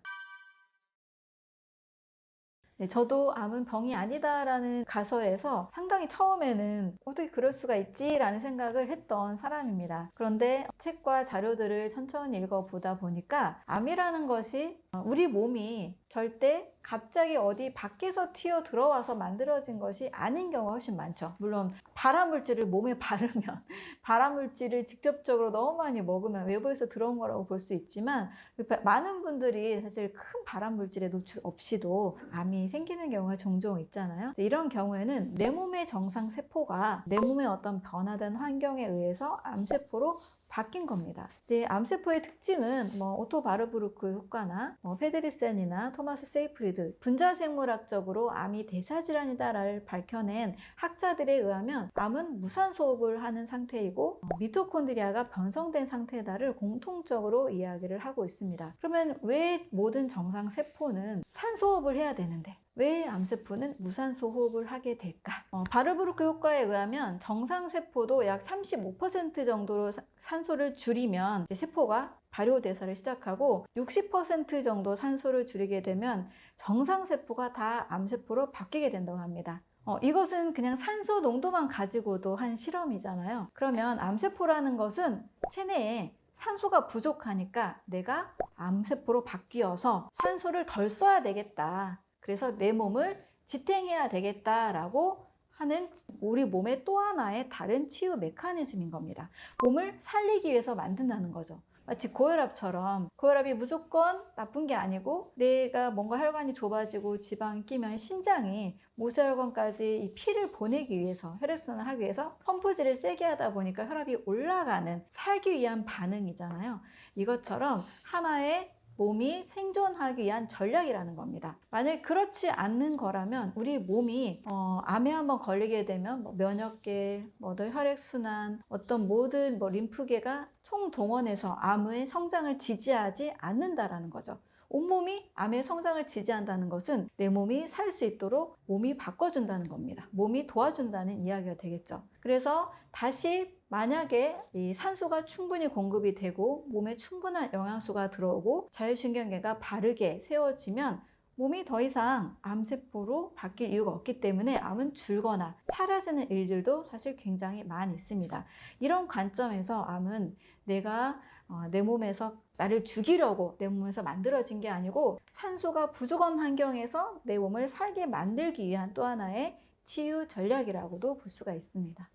A: 네, 저도 암은 병이 아니다라는 가설에서 상당히 처음에는 어떻게 그럴 수가 있지라는 생각을 했던 사람입니다. 그런데 책과 자료들을 천천히 읽어보다 보니까 암이라는 것이 우리 몸이 절대 갑자기 어디 밖에서 튀어 들어와서 만들어진 것이 아닌 경우가 훨씬 많죠. 물론 발암물질을 몸에 바르면 발암물질을 직접적으로 너무 많이 먹으면 외부에서 들어온 거라고 볼 수 있지만 많은 분들이 사실 큰 발암물질에 노출 없이도 암이 생기는 경우가 종종 있잖아요. 이런 경우에는 내 몸의 정상 세포가 내 몸의 어떤 변화된 환경에 의해서 암세포로 바뀐 겁니다. 암세포의 특징은 뭐 오토 바르부르크 효과나 페드리센이나 토마스 세이프리드 분자생물학적으로 암이 대사질환이다를 밝혀낸 학자들에 의하면 암은 무산소호흡을 하는 상태이고 미토콘드리아가 변성된 상태다를 공통적으로 이야기를 하고 있습니다. 그러면 왜 모든 정상 세포는 산소호흡을 해야 되는데 왜 암세포는 무산소 호흡을 하게 될까? 바르부르크 효과에 의하면 정상세포도 약 35% 정도로 산소를 줄이면 세포가 발효대사를 시작하고 60% 정도 산소를 줄이게 되면 정상세포가 다 암세포로 바뀌게 된다고 합니다. 이것은 그냥 산소 농도만 가지고도 한 실험이잖아요. 그러면 암세포라는 것은 체내에 산소가 부족하니까 내가 암세포로 바뀌어서 산소를 덜 써야 되겠다. 그래서 내 몸을 지탱해야 되겠다라고 하는 우리 몸의 또 하나의 다른 치유 메커니즘인 겁니다. 몸을 살리기 위해서 만든다는 거죠. 마치 고혈압처럼 고혈압이 무조건 나쁜 게 아니고 내가 뭔가 혈관이 좁아지고 지방이 끼면 심장이 모세혈관까지 이 피를 보내기 위해서 혈액순환을 하기 위해서 펌프질을 세게 하다 보니까 혈압이 올라가는 살기 위한 반응이잖아요. 이것처럼 하나의 몸이 생존하기 위한 전략이라는 겁니다. 만약에 그렇지 않는 거라면 우리 몸이 암에 한번 걸리게 되면 면역계, 혈액순환, 어떤 모든 림프계가 총동원해서 암의 성장을 지지하지 않는다라는 거죠. 온몸이 암의 성장을 지지한다는 것은 내 몸이 살 수 있도록 몸이 바꿔준다는 겁니다. 몸이 도와준다는 이야기가 되겠죠. 그래서 다시 만약에 이 산소가 충분히 공급이 되고 몸에 충분한 영양소가 들어오고 자율신경계가 바르게 세워지면 몸이 더 이상 암세포로 바뀔 이유가 없기 때문에 암은 줄거나 사라지는 일들도 사실 굉장히 많이 있습니다. 이런 관점에서 암은 내가 내 몸에서 나를 죽이려고 내 몸에서 만들어진 게 아니고 산소가 부족한 환경에서 내 몸을 살게 만들기 위한 또 하나의 치유 전략이라고도 볼 수가 있습니다.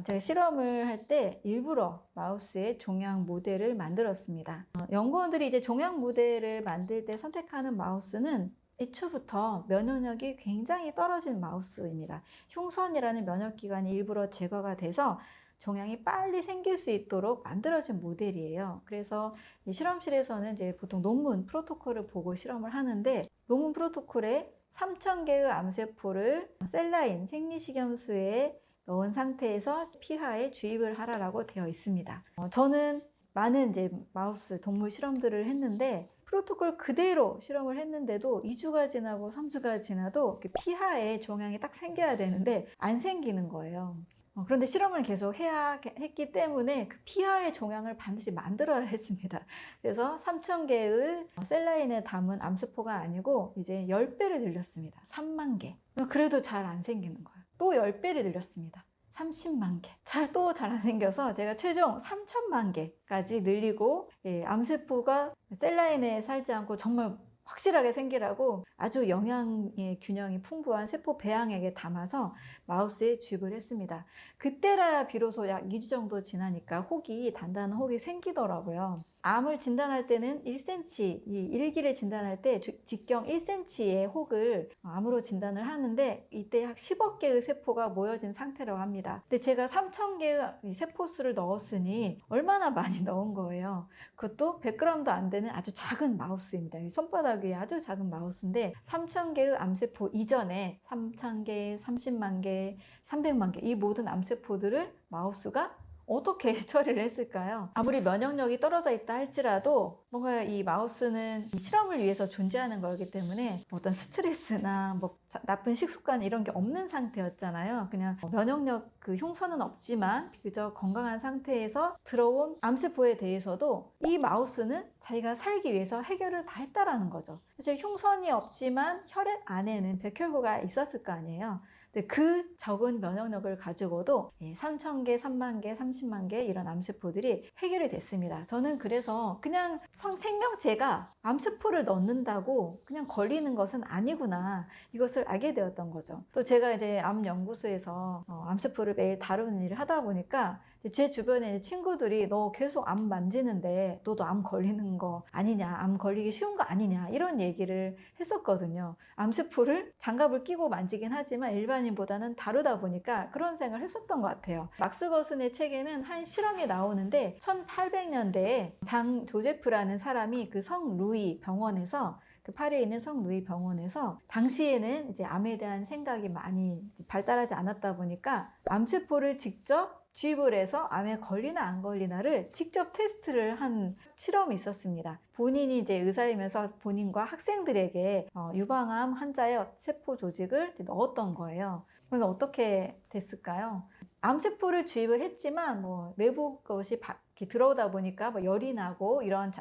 A: 제가 실험을 할 때 일부러 마우스의 종양 모델을 만들었습니다. 연구원들이 이제 종양 모델을 만들 때 선택하는 마우스는 애초부터 면역력이 굉장히 떨어진 마우스입니다. 흉선이라는 면역기관이 일부러 제거가 돼서 종양이 빨리 생길 수 있도록 만들어진 모델이에요. 그래서 이 실험실에서는 이제 보통 논문 프로토콜을 보고 실험을 하는데 논문 프로토콜에 3,000개의 암세포를 셀라인 생리식염수에 넣은 상태에서 피하에 주입을 하라고 되어 있습니다. 저는 많은 이제 마우스 동물 실험들을 했는데 프로토콜 그대로 실험을 했는데도 2주가 지나고 3주가 지나도 피하에 종양이 딱 생겨야 되는데 안 생기는 거예요. 그런데 실험을 계속 해야 했기 때문에 그 피하의 종양을 반드시 만들어야 했습니다. 그래서 3,000개의 셀라인에 담은 암세포가 아니고 이제 10배를 늘렸습니다. 3만 개. 그래도 잘 안 생기는 거예요. 또 10배를 늘렸습니다. 30만 개. 또 잘 안 생겨서 제가 최종 3천만 개까지 늘리고, 암세포가 셀라인에 살지 않고 정말 확실하게 생기라고 아주 영양의 균형이 풍부한 세포 배양액에 담아서 마우스에 주입을 했습니다. 그때라 비로소 약 2주 정도 지나니까 단단한 혹이 생기더라고요. 암을 진단할 때는 1cm, 이 일기를 진단할 때 직경 1cm의 혹을 암으로 진단을 하는데 이때 약 10억 개의 세포가 모여진 상태라고 합니다. 근데 제가 3,000개의 세포수를 넣었으니 얼마나 많이 넣은 거예요. 그것도 100g도 안 되는 아주 작은 마우스입니다. 손바닥 위에 아주 작은 마우스인데 3,000개의 암세포 이전에 3,000개, 30만 개, 300만 개 이 모든 암세포들을 마우스가 어떻게 처리를 했을까요? 아무리 면역력이 떨어져 있다 할지라도 뭔가 이 마우스는 이 실험을 위해서 존재하는 거기 때문에 어떤 스트레스나 나쁜 식습관 이런 게 없는 상태였잖아요. 그냥 면역력 그 흉선은 없지만 비교적 건강한 상태에서 들어온 암세포에 대해서도 이 마우스는 자기가 살기 위해서 해결을 다 했다라는 거죠. 사실 흉선이 없지만 혈액 안에는 백혈구가 있었을 거 아니에요. 그 적은 면역력을 가지고도 3,000개, 3만 개, 30만 개 이런 암세포들이 해결이 됐습니다. 저는 그래서 그냥 생명체가 암세포를 넣는다고 그냥 걸리는 것은 아니구나 이것을 알게 되었던 거죠. 또 제가 이제 암연구소에서 암세포를 매일 다루는 일을 하다 보니까 제 주변에 친구들이 너 계속 암 만지는데 너도 암 걸리는 거 아니냐, 암 걸리기 쉬운 거 아니냐 이런 얘기를 했었거든요. 암세포를 장갑을 끼고 만지긴 하지만 일반인보다는 다르다 보니까 그런 생각을 했었던 것 같아요. 막스 거슨의 책에는 한 실험이 나오는데 1800년대에 장 조제프라는 사람이 그 성 루이 병원에서 파리에 있는 성 루이 병원에서 당시에는 이제 암에 대한 생각이 많이 발달하지 않았다 보니까 암세포를 직접 주입을 해서 암에 걸리나 안 걸리나를 직접 테스트를 한 실험이 있었습니다. 본인이 이제 의사이면서 본인과 학생들에게 유방암 환자의 세포 조직을 넣었던 거예요. 그래서 어떻게 됐을까요? 암세포를 주입을 했지만 외부 것이 이렇게 들어오다 보니까 열이 나고 이런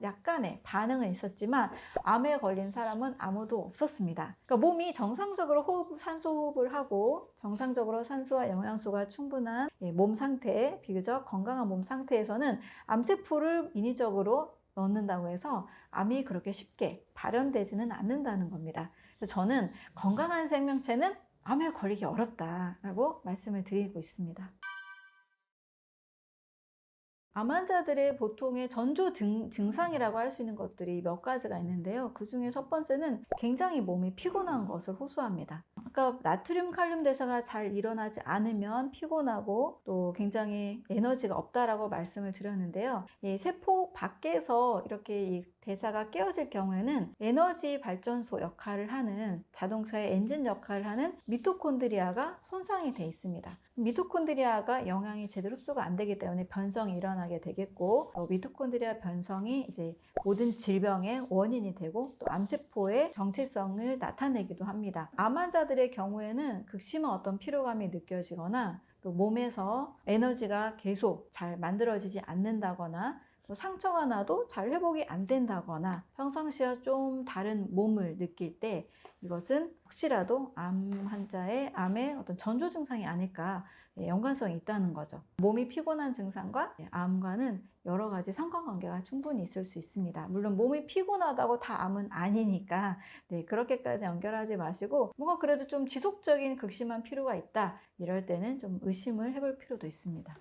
A: 약간의 반응은 있었지만 암에 걸린 사람은 아무도 없었습니다. 그러니까 몸이 정상적으로 산소 호흡을 하고 정상적으로 산소와 영양소가 충분한 몸 상태, 비교적 건강한 몸 상태에서는 암세포를 인위적으로 넣는다고 해서 암이 그렇게 쉽게 발현되지는 않는다는 겁니다. 그래서 저는 건강한 생명체는 암에 걸리기 어렵다라고 말씀을 드리고 있습니다. 암 환자들의 보통의 전조 증상이라고 할 수 있는 것들이 몇 가지가 있는데요. 그 중에 첫 번째는 굉장히 몸이 피곤한 것을 호소합니다. 아까 나트륨 칼륨 대사가 잘 일어나지 않으면 피곤하고 또 굉장히 에너지가 없다라고 말씀을 드렸는데요. 이 세포 밖에서 이렇게 이 대사가 깨어질 경우에는 에너지 발전소 역할을 하는 자동차의 엔진 역할을 하는 미토콘드리아가 손상이 돼 있습니다. 미토콘드리아가 영양이 제대로 흡수가 안 되기 때문에 변성이 일어나게 되겠고 미토콘드리아 변성이 이제 모든 질병의 원인이 되고 또 암세포의 정체성을 나타내기도 합니다. 암 환자들의 경우에는 극심한 어떤 피로감이 느껴지거나 또 몸에서 에너지가 계속 잘 만들어지지 않는다거나 또 상처가 나도 잘 회복이 안 된다거나 평상시와 좀 다른 몸을 느낄 때 이것은 혹시라도 암 환자의 암의 어떤 전조 증상이 아닐까 연관성이 있다는 거죠. 몸이 피곤한 증상과 암과는 여러 가지 상관관계가 충분히 있을 수 있습니다. 물론 몸이 피곤하다고 다 암은 아니니까 그렇게까지 연결하지 마시고 뭔가 그래도 좀 지속적인 극심한 피로가 있다 이럴 때는 좀 의심을 해볼 필요도 있습니다.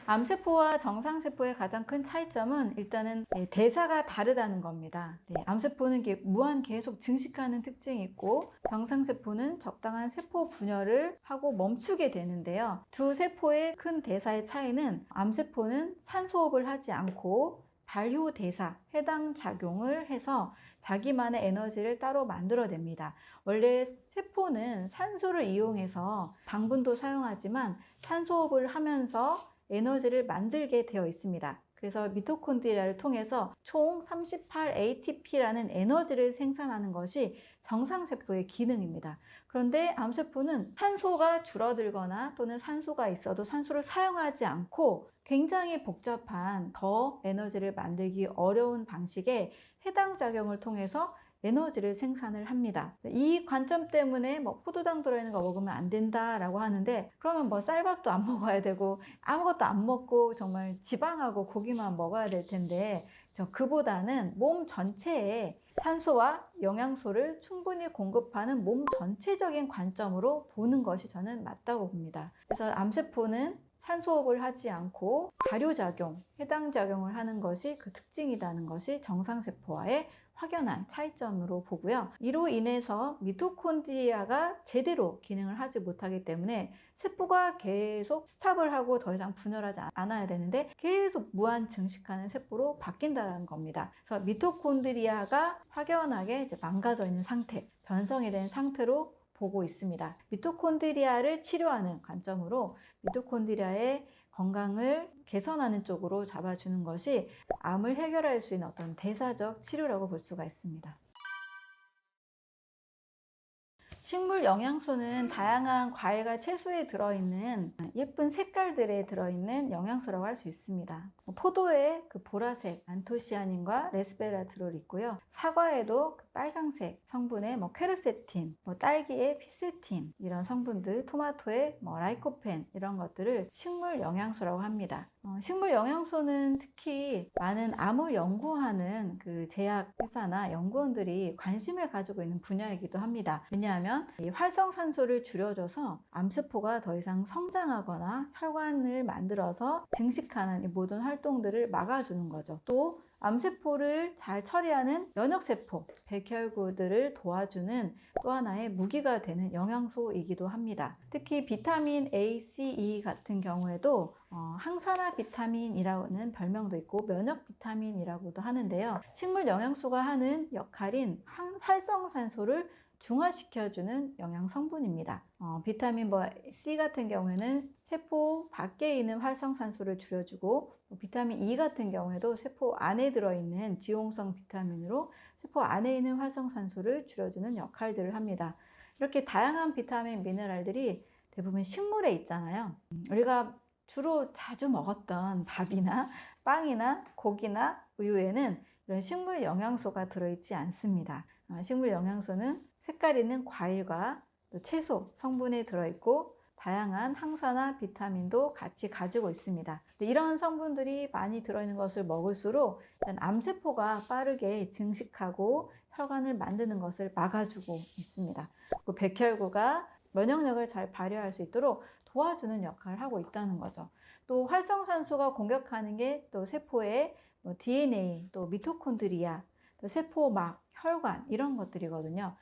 A: 암세포와 정상세포의 가장 큰 차이점은 일단은 대사가 다르다는 겁니다. 암세포는 무한 계속 증식하는 특징이 있고 정상세포는 적당한 세포 분열을 하고 멈추게 되는데요. 두 세포의 큰 대사의 차이는 암세포는 산소호흡을 하지 않고 발효대사, 해당 작용을 해서 자기만의 에너지를 따로 만들어냅니다. 원래 세포는 산소를 이용해서 당분도 사용하지만 산소호흡을 하면서 에너지를 만들게 되어 있습니다. 그래서 미토콘드리아를 통해서 총 38ATP라는 에너지를 생산하는 것이 정상세포의 기능입니다. 그런데 암세포는 산소가 줄어들거나 또는 산소가 있어도 산소를 사용하지 않고 굉장히 복잡한 더 에너지를 만들기 어려운 방식의 해당 작용을 통해서 에너지를 생산을 합니다. 이 관점 때문에 뭐 포도당 들어있는 거 먹으면 안 된다라고 하는데, 그러면 뭐 쌀밥도 안 먹어야 되고 아무것도 안 먹고 정말 지방하고 고기만 먹어야 될 텐데, 그보다는 몸 전체에 산소와 영양소를 충분히 공급하는 몸 전체적인 관점으로 보는 것이 저는 맞다고 봅니다. 그래서 암세포는 산소호흡을 하지 않고 발효작용, 해당 작용을 하는 것이 그 특징이라는 것이 정상세포와의 확연한 차이점으로 보고요. 이로 인해서 미토콘드리아가 제대로 기능을 하지 못하기 때문에 세포가 계속 스탑을 하고 더 이상 분열하지 않아야 되는데 계속 무한 증식하는 세포로 바뀐다는 겁니다. 그래서 미토콘드리아가 확연하게 이제 망가져 있는 상태, 변성이 된 상태로 보고 있습니다. 미토콘드리아를 치료하는 관점으로 미토콘드리아의 건강을 개선하는 쪽으로 잡아주는 것이 암을 해결할 수 있는 어떤 대사적 치료라고 볼 수가 있습니다. 식물 영양소는 다양한 과일과 채소에 들어있는 예쁜 색깔들에 들어있는 영양소라고 할 수 있습니다. 포도에 그 보라색 안토시아닌과 레스베라트롤이 있고요. 사과에도 그 빨강색 성분의 퀘르세틴, 딸기에 피세틴 이런 성분들, 토마토에 라이코펜 이런 것들을 식물 영양소라고 합니다. 식물 영양소는 특히 많은 암을 연구하는 그 제약 회사나 연구원들이 관심을 가지고 있는 분야이기도 합니다. 왜냐하면 이 활성산소를 줄여줘서 암세포가 더 이상 성장하거나 혈관을 만들어서 증식하는 이 모든 활동들을 막아주는 거죠. 또 암세포를 잘 처리하는 면역세포, 백혈구들을 도와주는 또 하나의 무기가 되는 영양소이기도 합니다. 특히 비타민 A, C, E 같은 경우에도 항산화 비타민이라는 별명도 있고 면역 비타민이라고도 하는데요. 식물 영양소가 하는 역할인 활성산소를 중화시켜주는 영양 성분입니다. 비타민 C 같은 경우에는 세포 밖에 있는 활성산소를 줄여주고, 비타민 E 같은 경우에도 세포 안에 들어있는 지용성 비타민으로 세포 안에 있는 활성산소를 줄여주는 역할들을 합니다. 이렇게 다양한 비타민, 미네랄들이 대부분 식물에 있잖아요. 우리가 주로 자주 먹었던 밥이나 빵이나 고기나 우유에는 이런 식물 영양소가 들어있지 않습니다. 식물 영양소는 색깔 있는 과일과 또 채소 성분이 들어있고 다양한 항산화 비타민도 같이 가지고 있습니다. 이런 성분들이 많이 들어있는 것을 먹을수록 암세포가 빠르게 증식하고 혈관을 만드는 것을 막아주고 있습니다. 그 백혈구가 면역력을 잘 발휘할 수 있도록 도와주는 역할을 하고 있다는 거죠. 또 활성산소가 공격하는 게 또 세포의 DNA, 또 미토콘드리아, 또 세포막, 혈관 이런 것들이거든요.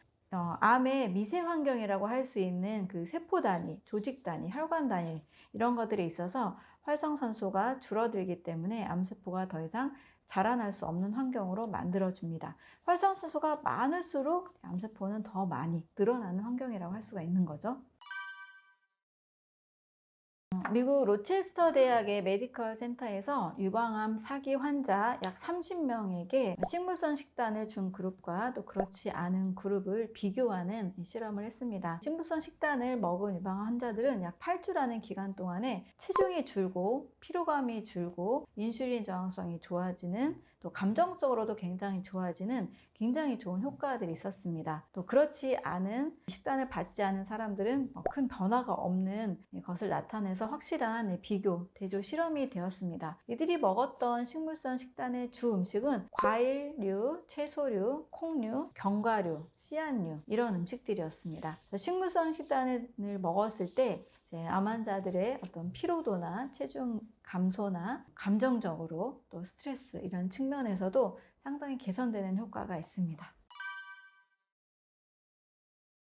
A: 암의 미세 환경이라고 할 수 있는 그 세포 단위, 조직 단위, 혈관 단위 이런 것들이 있어서 활성산소가 줄어들기 때문에 암세포가 더 이상 자라날 수 없는 환경으로 만들어줍니다. 활성산소가 많을수록 암세포는 더 많이 늘어나는 환경이라고 할 수가 있는 거죠. 미국 로체스터 대학의 메디컬 센터에서 유방암 4기 환자 약 30명에게 식물성 식단을 준 그룹과 또 그렇지 않은 그룹을 비교하는 실험을 했습니다. 식물성 식단을 먹은 유방암 환자들은 약 8주라는 기간 동안에 체중이 줄고 피로감이 줄고 인슐린 저항성이 좋아지는, 또 감정적으로도 굉장히 좋아지는 굉장히 좋은 효과들이 있었습니다. 또 그렇지 않은 식단을 받지 않은 사람들은 큰 변화가 없는 것을 나타내서 확실한 비교, 대조 실험이 되었습니다. 이들이 먹었던 식물성 식단의 주 음식은 과일류, 채소류, 콩류, 견과류, 씨앗류 이런 음식들이었습니다. 식물성 식단을 먹었을 때 암 환자들의 어떤 피로도나 체중 감소나 감정적으로 또 스트레스 이런 측면에서도 상당히 개선되는 효과가 있습니다.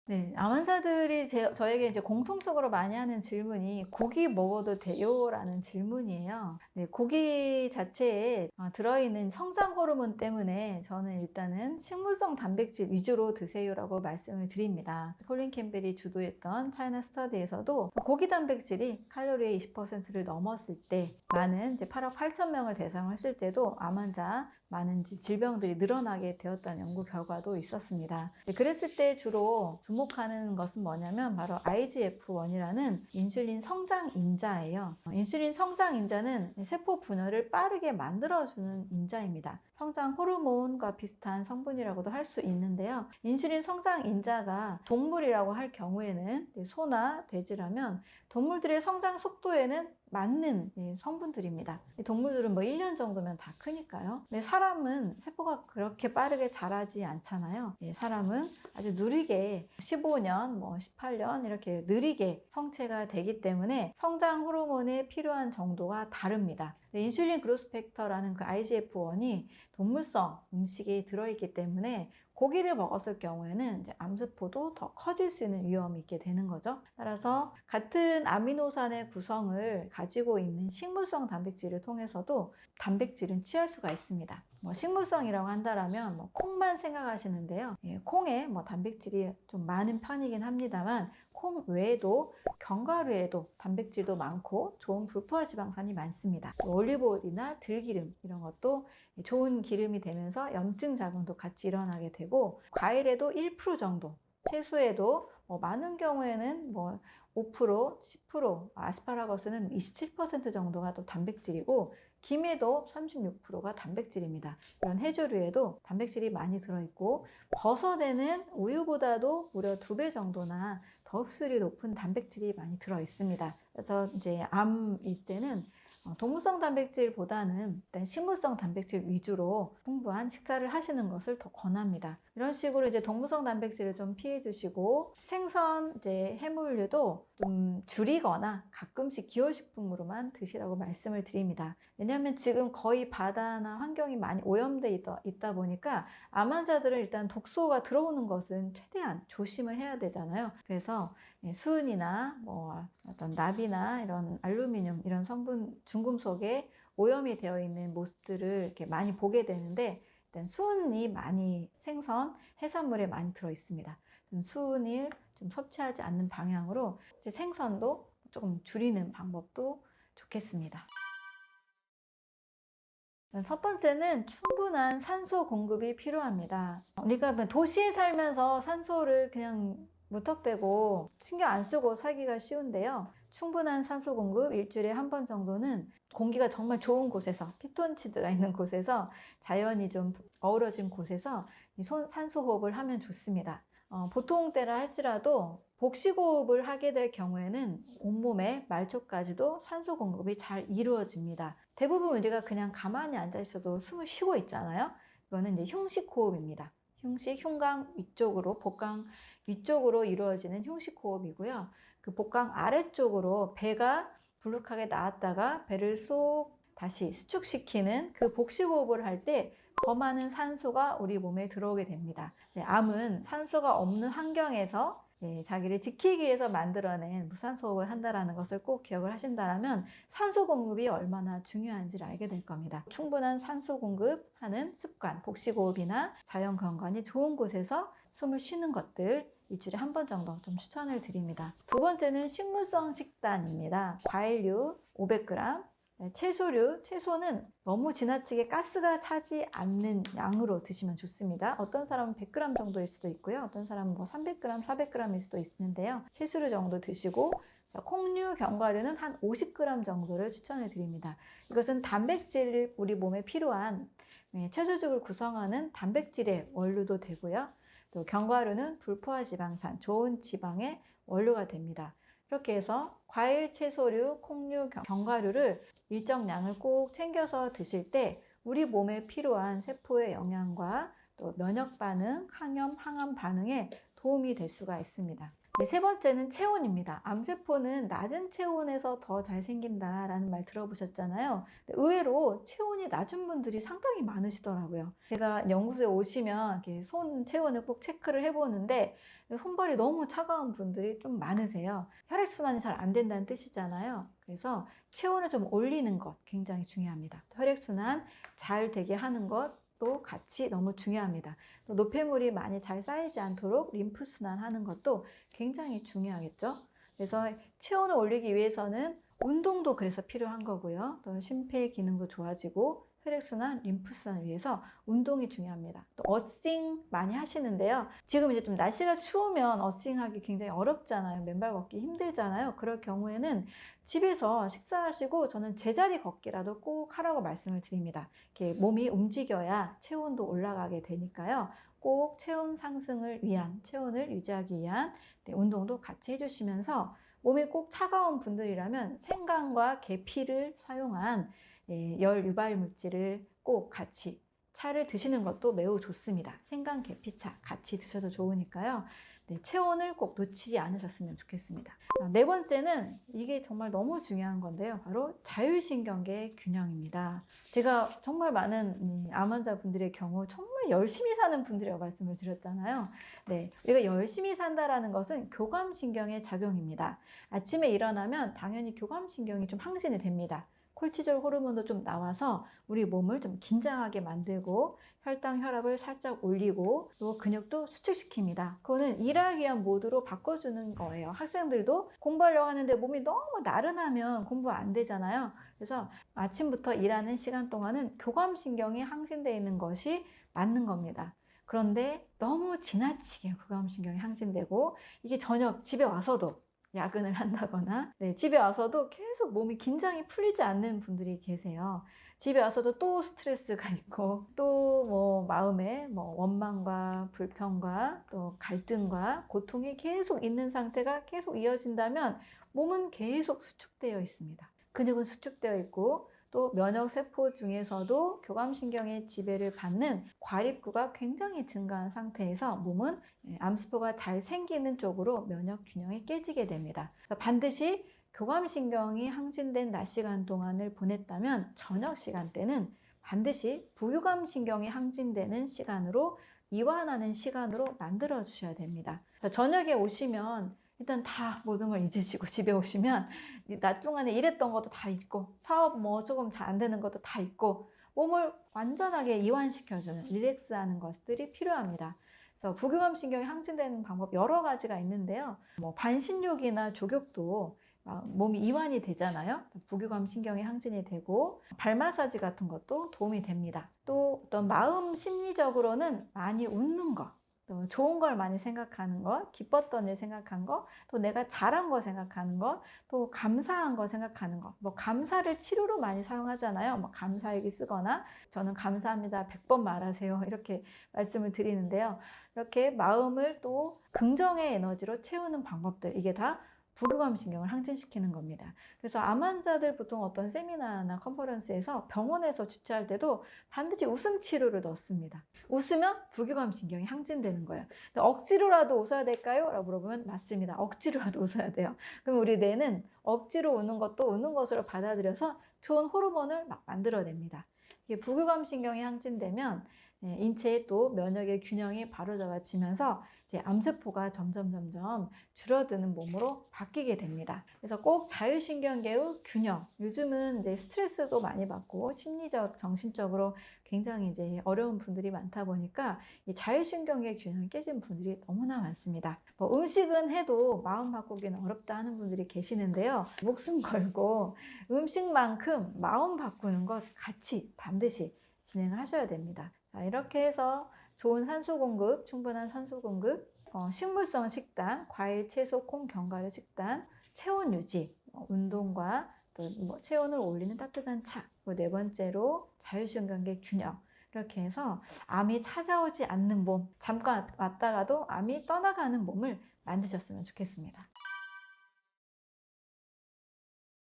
A: 네, 암 환자들이 저에게 이제 공통적으로 많이 하는 질문이 고기 먹어도 돼요? 라는 질문이에요. 네, 고기 자체에 들어있는 성장 호르몬 때문에 저는 일단은 식물성 단백질 위주로 드세요라고 말씀을 드립니다. 콜린 캠벨이 주도했던 차이나 스터디에서도 고기 단백질이 칼로리의 20%를 넘었을 때 많은 이제 8억 8천 명을 대상으로 했을 때도 암 환자 많은 질병들이 늘어나게 되었다는 연구 결과도 있었습니다. 그랬을 때 주로 주목하는 것은 뭐냐면 바로 IGF-1이라는 인슐린 성장 인자예요. 인슐린 성장 인자는 세포 분열을 빠르게 만들어주는 인자입니다. 성장 호르몬과 비슷한 성분이라고도 할 수 있는데요. 인슐린 성장 인자가 동물이라고 할 경우에는 소나 돼지라면 동물들의 성장 속도에는 맞는 성분들입니다. 동물들은 뭐 1년 정도면 다 크니까요. 근데 사람은 세포가 그렇게 빠르게 자라지 않잖아요. 사람은 아주 느리게 15년, 뭐 18년 이렇게 느리게 성체가 되기 때문에 성장 호르몬에 필요한 정도가 다릅니다. 인슐린 그로스 팩터라는 그 IGF-1이 동물성 음식에 들어있기 때문에 고기를 먹었을 경우에는 이제 암세포도 더 커질 수 있는 위험이 있게 되는 거죠. 따라서 같은 아미노산의 구성을 가지고 있는 식물성 단백질을 통해서도 단백질은 취할 수가 있습니다. 식물성이라고 한다면 콩만 생각하시는데요. 콩에 단백질이 좀 많은 편이긴 합니다만 콩 외에도 견과류에도 단백질도 많고 좋은 불포화 지방산이 많습니다. 올리브오일이나 들기름 이런 것도 좋은 기름이 되면서 염증 작용도 같이 일어나게 되고 과일에도 1% 정도, 채소에도 많은 경우에는 5%, 10%, 아스파라거스는 27% 정도가 또 단백질이고 김에도 36%가 단백질입니다. 이런 해조류에도 단백질이 많이 들어있고 버섯에는 우유보다도 무려 2배 정도나 더 흡수율이 높은 단백질이 많이 들어있습니다. 그래서 이제 암일 때는 동물성 단백질보다는 일단 식물성 단백질 위주로 풍부한 식사를 하시는 것을 더 권합니다. 이런 식으로 이제 동물성 단백질을 좀 피해 주시고 생선, 이제 해물류도 좀 줄이거나 가끔씩 기호식품으로만 드시라고 말씀을 드립니다. 왜냐하면 지금 거의 바다나 환경이 많이 오염돼 있다 보니까 암 환자들은 일단 독소가 들어오는 것은 최대한 조심을 해야 되잖아요. 그래서 수은이나 어떤 납이나 이런 알루미늄 이런 성분 중금속에 오염이 되어 있는 모습들을 이렇게 많이 보게 되는데 일단 수은이 많이 생선, 해산물에 많이 들어 있습니다. 수은을 좀 섭취하지 않는 방향으로 생선도 조금 줄이는 방법도 좋겠습니다. 첫 번째는 충분한 산소 공급이 필요합니다. 우리가 도시에 살면서 산소를 그냥 무턱대고 신경 안 쓰고 살기가 쉬운데요. 충분한 산소 공급 일주일에 한 번 정도는 공기가 정말 좋은 곳에서 피톤치드가 있는 곳에서 자연이 좀 어우러진 곳에서 산소 호흡을 하면 좋습니다. 보통 때라 할지라도 복식호흡을 하게 될 경우에는 온몸의 말초까지도 산소 공급이 잘 이루어집니다. 대부분 우리가 그냥 가만히 앉아 있어도 숨을 쉬고 있잖아요. 이거는 이제 흉식호흡입니다. 흉강 위쪽으로, 복강 위쪽으로 이루어지는 흉식호흡이고요. 그 복강 아래쪽으로 배가 불룩하게 나왔다가 배를 쏙 다시 수축시키는 그 복식호흡을 할 때 더 많은 산소가 우리 몸에 들어오게 됩니다. 암은 산소가 없는 환경에서 자기를 지키기 위해서 만들어낸 무산소호흡을 한다는 것을 꼭 기억을 하신다면 산소 공급이 얼마나 중요한지를 알게 될 겁니다. 충분한 산소 공급하는 습관, 복식호흡이나 자연경관이 좋은 곳에서 숨을 쉬는 것들 일주일에 한 번 정도 좀 추천을 드립니다. 두 번째는 식물성 식단입니다. 과일류 500g, 채소는 너무 지나치게 가스가 차지 않는 양으로 드시면 좋습니다. 어떤 사람은 100g 정도일 수도 있고요. 어떤 사람은 300g, 400g일 수도 있는데요. 채소류 정도 드시고 콩류, 견과류는 한 50g 정도를 추천을 드립니다. 이것은 단백질, 우리 몸에 필요한 채소죽을 구성하는 단백질의 원료도 되고요. 또 견과류는 불포화 지방산, 좋은 지방의 원료가 됩니다. 이렇게 해서 과일, 채소류, 콩류, 견과류를 일정량을 꼭 챙겨서 드실 때 우리 몸에 필요한 세포의 영양과 또 면역 반응, 항염, 항암 반응에 도움이 될 수가 있습니다. 네, 세 번째는 체온입니다. 암세포는 낮은 체온에서 더 잘 생긴다라는 말 들어보셨잖아요. 근데 의외로 체온이 낮은 분들이 상당히 많으시더라고요. 제가 연구소에 오시면 이렇게 손 체온을 꼭 체크를 해보는데 손발이 너무 차가운 분들이 좀 많으세요. 혈액순환이 잘 안 된다는 뜻이잖아요. 그래서 체온을 좀 올리는 것 굉장히 중요합니다. 혈액순환 잘 되게 하는 것 또 같이 너무 중요합니다. 또 노폐물이 많이 잘 쌓이지 않도록 림프 순환하는 것도 굉장히 중요하겠죠. 그래서 체온을 올리기 위해서는 운동도 그래서 필요한 거고요. 또 심폐 기능도 좋아지고 혈액순환, 림프순환을 위해서 운동이 중요합니다. 또 어싱 많이 하시는데요. 지금 이제 좀 날씨가 추우면 어싱하기 굉장히 어렵잖아요. 맨발 걷기 힘들잖아요. 그럴 경우에는 집에서 식사하시고 저는 제자리 걷기라도 꼭 하라고 말씀을 드립니다. 이렇게 몸이 움직여야 체온도 올라가게 되니까요. 꼭 체온 상승을 위한, 체온을 유지하기 위한 운동도 같이 해주시면서 몸이 꼭 차가운 분들이라면 생강과 계피를 사용한 열 유발 물질을 꼭 같이 차를 드시는 것도 매우 좋습니다. 생강 계피차 같이 드셔도 좋으니까요. 네, 체온을 꼭 놓치지 않으셨으면 좋겠습니다. 네 번째는 이게 정말 너무 중요한 건데요. 바로 자율신경계 균형입니다. 제가 정말 많은 암 환자분들의 경우 정말 열심히 사는 분들이라고 말씀을 드렸잖아요. 네, 우리가 열심히 산다라는 것은 교감신경의 작용입니다. 아침에 일어나면 당연히 교감신경이 좀 항진이 됩니다. 콜티졸 호르몬도 좀 나와서 우리 몸을 좀 긴장하게 만들고 혈당, 혈압을 살짝 올리고 또 근육도 수축시킵니다. 그거는 일하기 위한 모드로 바꿔주는 거예요. 학생들도 공부하려고 하는데 몸이 너무 나른하면 공부 안 되잖아요. 그래서 아침부터 일하는 시간 동안은 교감신경이 항진되어 있는 것이 맞는 겁니다. 그런데 너무 지나치게 교감신경이 항진되고 이게 저녁 집에 와서도 야근을 한다거나 집에 와서도 계속 몸이 긴장이 풀리지 않는 분들이 계세요. 집에 와서도 또 스트레스가 있고 또 뭐 마음에 뭐 원망과 불평과 또 갈등과 고통이 계속 있는 상태가 계속 이어진다면 몸은 계속 수축되어 있습니다. 근육은 수축되어 있고 또 면역세포 중에서도 교감신경의 지배를 받는 과립구가 굉장히 증가한 상태에서 몸은 암세포가 잘 생기는 쪽으로 면역균형이 깨지게 됩니다. 반드시 교감신경이 항진된 낮 시간 동안을 보냈다면 저녁 시간대는 반드시 부교감신경이 항진되는 시간으로 이완하는 시간으로 만들어 주셔야 됩니다. 저녁에 오시면 일단 다 모든 걸 잊으시고 집에 오시면 낮 동안에 일했던 것도 다 잊고 사업 뭐 조금 잘 안 되는 것도 다 잊고 몸을 완전하게 이완시켜주는 릴렉스하는 것들이 필요합니다. 그래서 부교감신경이 항진되는 방법 여러 가지가 있는데요. 뭐 반신욕이나 족욕도 몸이 이완이 되잖아요. 부교감신경이 항진이 되고 발 마사지 같은 것도 도움이 됩니다. 또 어떤 마음 심리적으로는 많이 웃는 것, 또 좋은 걸 많이 생각하는 것, 기뻤던 일 생각한 것, 또 내가 잘한 거 생각하는 것, 또 감사한 거 생각하는 것. 뭐 감사를 치료로 많이 사용하잖아요. 뭐 감사일기 쓰거나 저는 감사합니다 100번 말하세요 이렇게 말씀을 드리는데요. 이렇게 마음을 또 긍정의 에너지로 채우는 방법들, 이게 다 부교감신경을 항진시키는 겁니다. 그래서 암 환자들 보통 어떤 세미나나 컨퍼런스에서 병원에서 주최할 때도 반드시 웃음 치료를 넣습니다. 웃으면 부교감신경이 항진되는 거예요. 억지로라도 웃어야 될까요? 라고 물어보면 맞습니다. 억지로라도 웃어야 돼요. 그럼 우리 뇌는 억지로 우는 것도 우는 것으로 받아들여서 좋은 호르몬을 막 만들어냅니다. 이게 부교감신경이 항진되면 인체의 또 면역의 균형이 바로잡아지면서 이제 암세포가 점점 줄어드는 몸으로 바뀌게 됩니다. 그래서 꼭 자율신경계의 균형. 요즘은 이제 스트레스도 많이 받고 심리적, 정신적으로 굉장히 이제 어려운 분들이 많다 보니까 이 자율신경계 균형이 깨진 분들이 너무나 많습니다. 뭐 음식은 해도 마음 바꾸기는 어렵다 하는 분들이 계시는데요. 목숨 걸고 음식만큼 마음 바꾸는 것 같이 반드시 진행을 하셔야 됩니다. 자, 이렇게 해서 좋은 산소 공급, 충분한 산소 공급, 식물성 식단, 과일, 채소, 콩, 견과류 식단, 체온 유지, 운동과 또 뭐 체온을 올리는 따뜻한 차, 네 번째로 자율신경계 균형. 이렇게 해서 암이 찾아오지 않는 몸, 잠깐 왔다가도 암이 떠나가는 몸을 만드셨으면 좋겠습니다.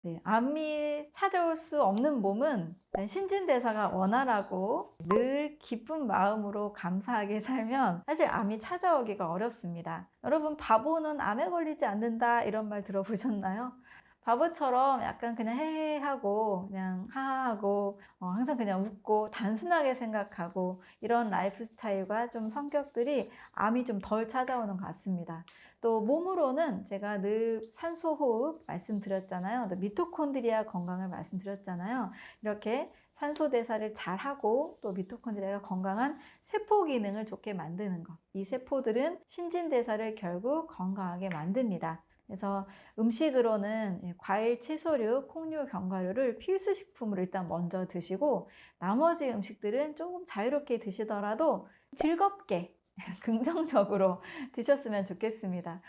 A: 네, 암이 찾아올 수 없는 몸은 신진대사가 원활하고 늘 기쁜 마음으로 감사하게 살면 사실 암이 찾아오기가 어렵습니다. 여러분, 바보는 암에 걸리지 않는다 이런 말 들어보셨나요? 바보처럼 약간 그냥 헤헤하고 그냥 하하하고 항상 그냥 웃고 단순하게 생각하고 이런 라이프 스타일과 좀 성격들이 암이 좀 덜 찾아오는 것 같습니다. 또 몸으로는 제가 늘 산소 호흡 말씀드렸잖아요. 또 미토콘드리아 건강을 말씀드렸잖아요. 이렇게 산소 대사를 잘 하고 또 미토콘드리아가 건강한 세포 기능을 좋게 만드는 것. 이 세포들은 신진대사를 결국 건강하게 만듭니다. 그래서 음식으로는 과일, 채소류, 콩류, 견과류를 필수 식품으로 일단 먼저 드시고 나머지 음식들은 조금 자유롭게 드시더라도 즐겁게 긍정적으로 드셨으면 좋겠습니다.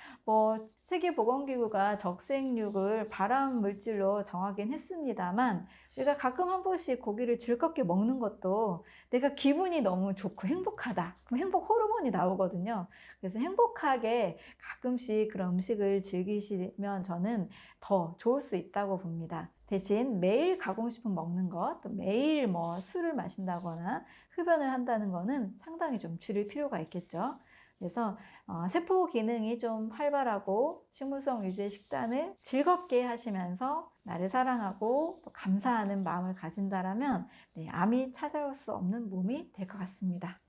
A: 세계보건기구가 적색육을 발암 물질로 정하긴 했습니다만 우리가 가끔 한 번씩 고기를 즐겁게 먹는 것도 내가 기분이 너무 좋고 행복하다. 그럼 행복 호르몬이 나오거든요. 그래서 행복하게 가끔씩 그런 음식을 즐기시면 저는 더 좋을 수 있다고 봅니다. 대신 매일 가공식품 먹는 것, 또 매일 술을 마신다거나 흡연을 한다는 거는 상당히 좀 줄일 필요가 있겠죠. 그래서 세포 기능이 좀 활발하고 식물성 위주의 식단을 즐겁게 하시면서 나를 사랑하고 또 감사하는 마음을 가진다라면 암이 찾아올 수 없는 몸이 될 것 같습니다.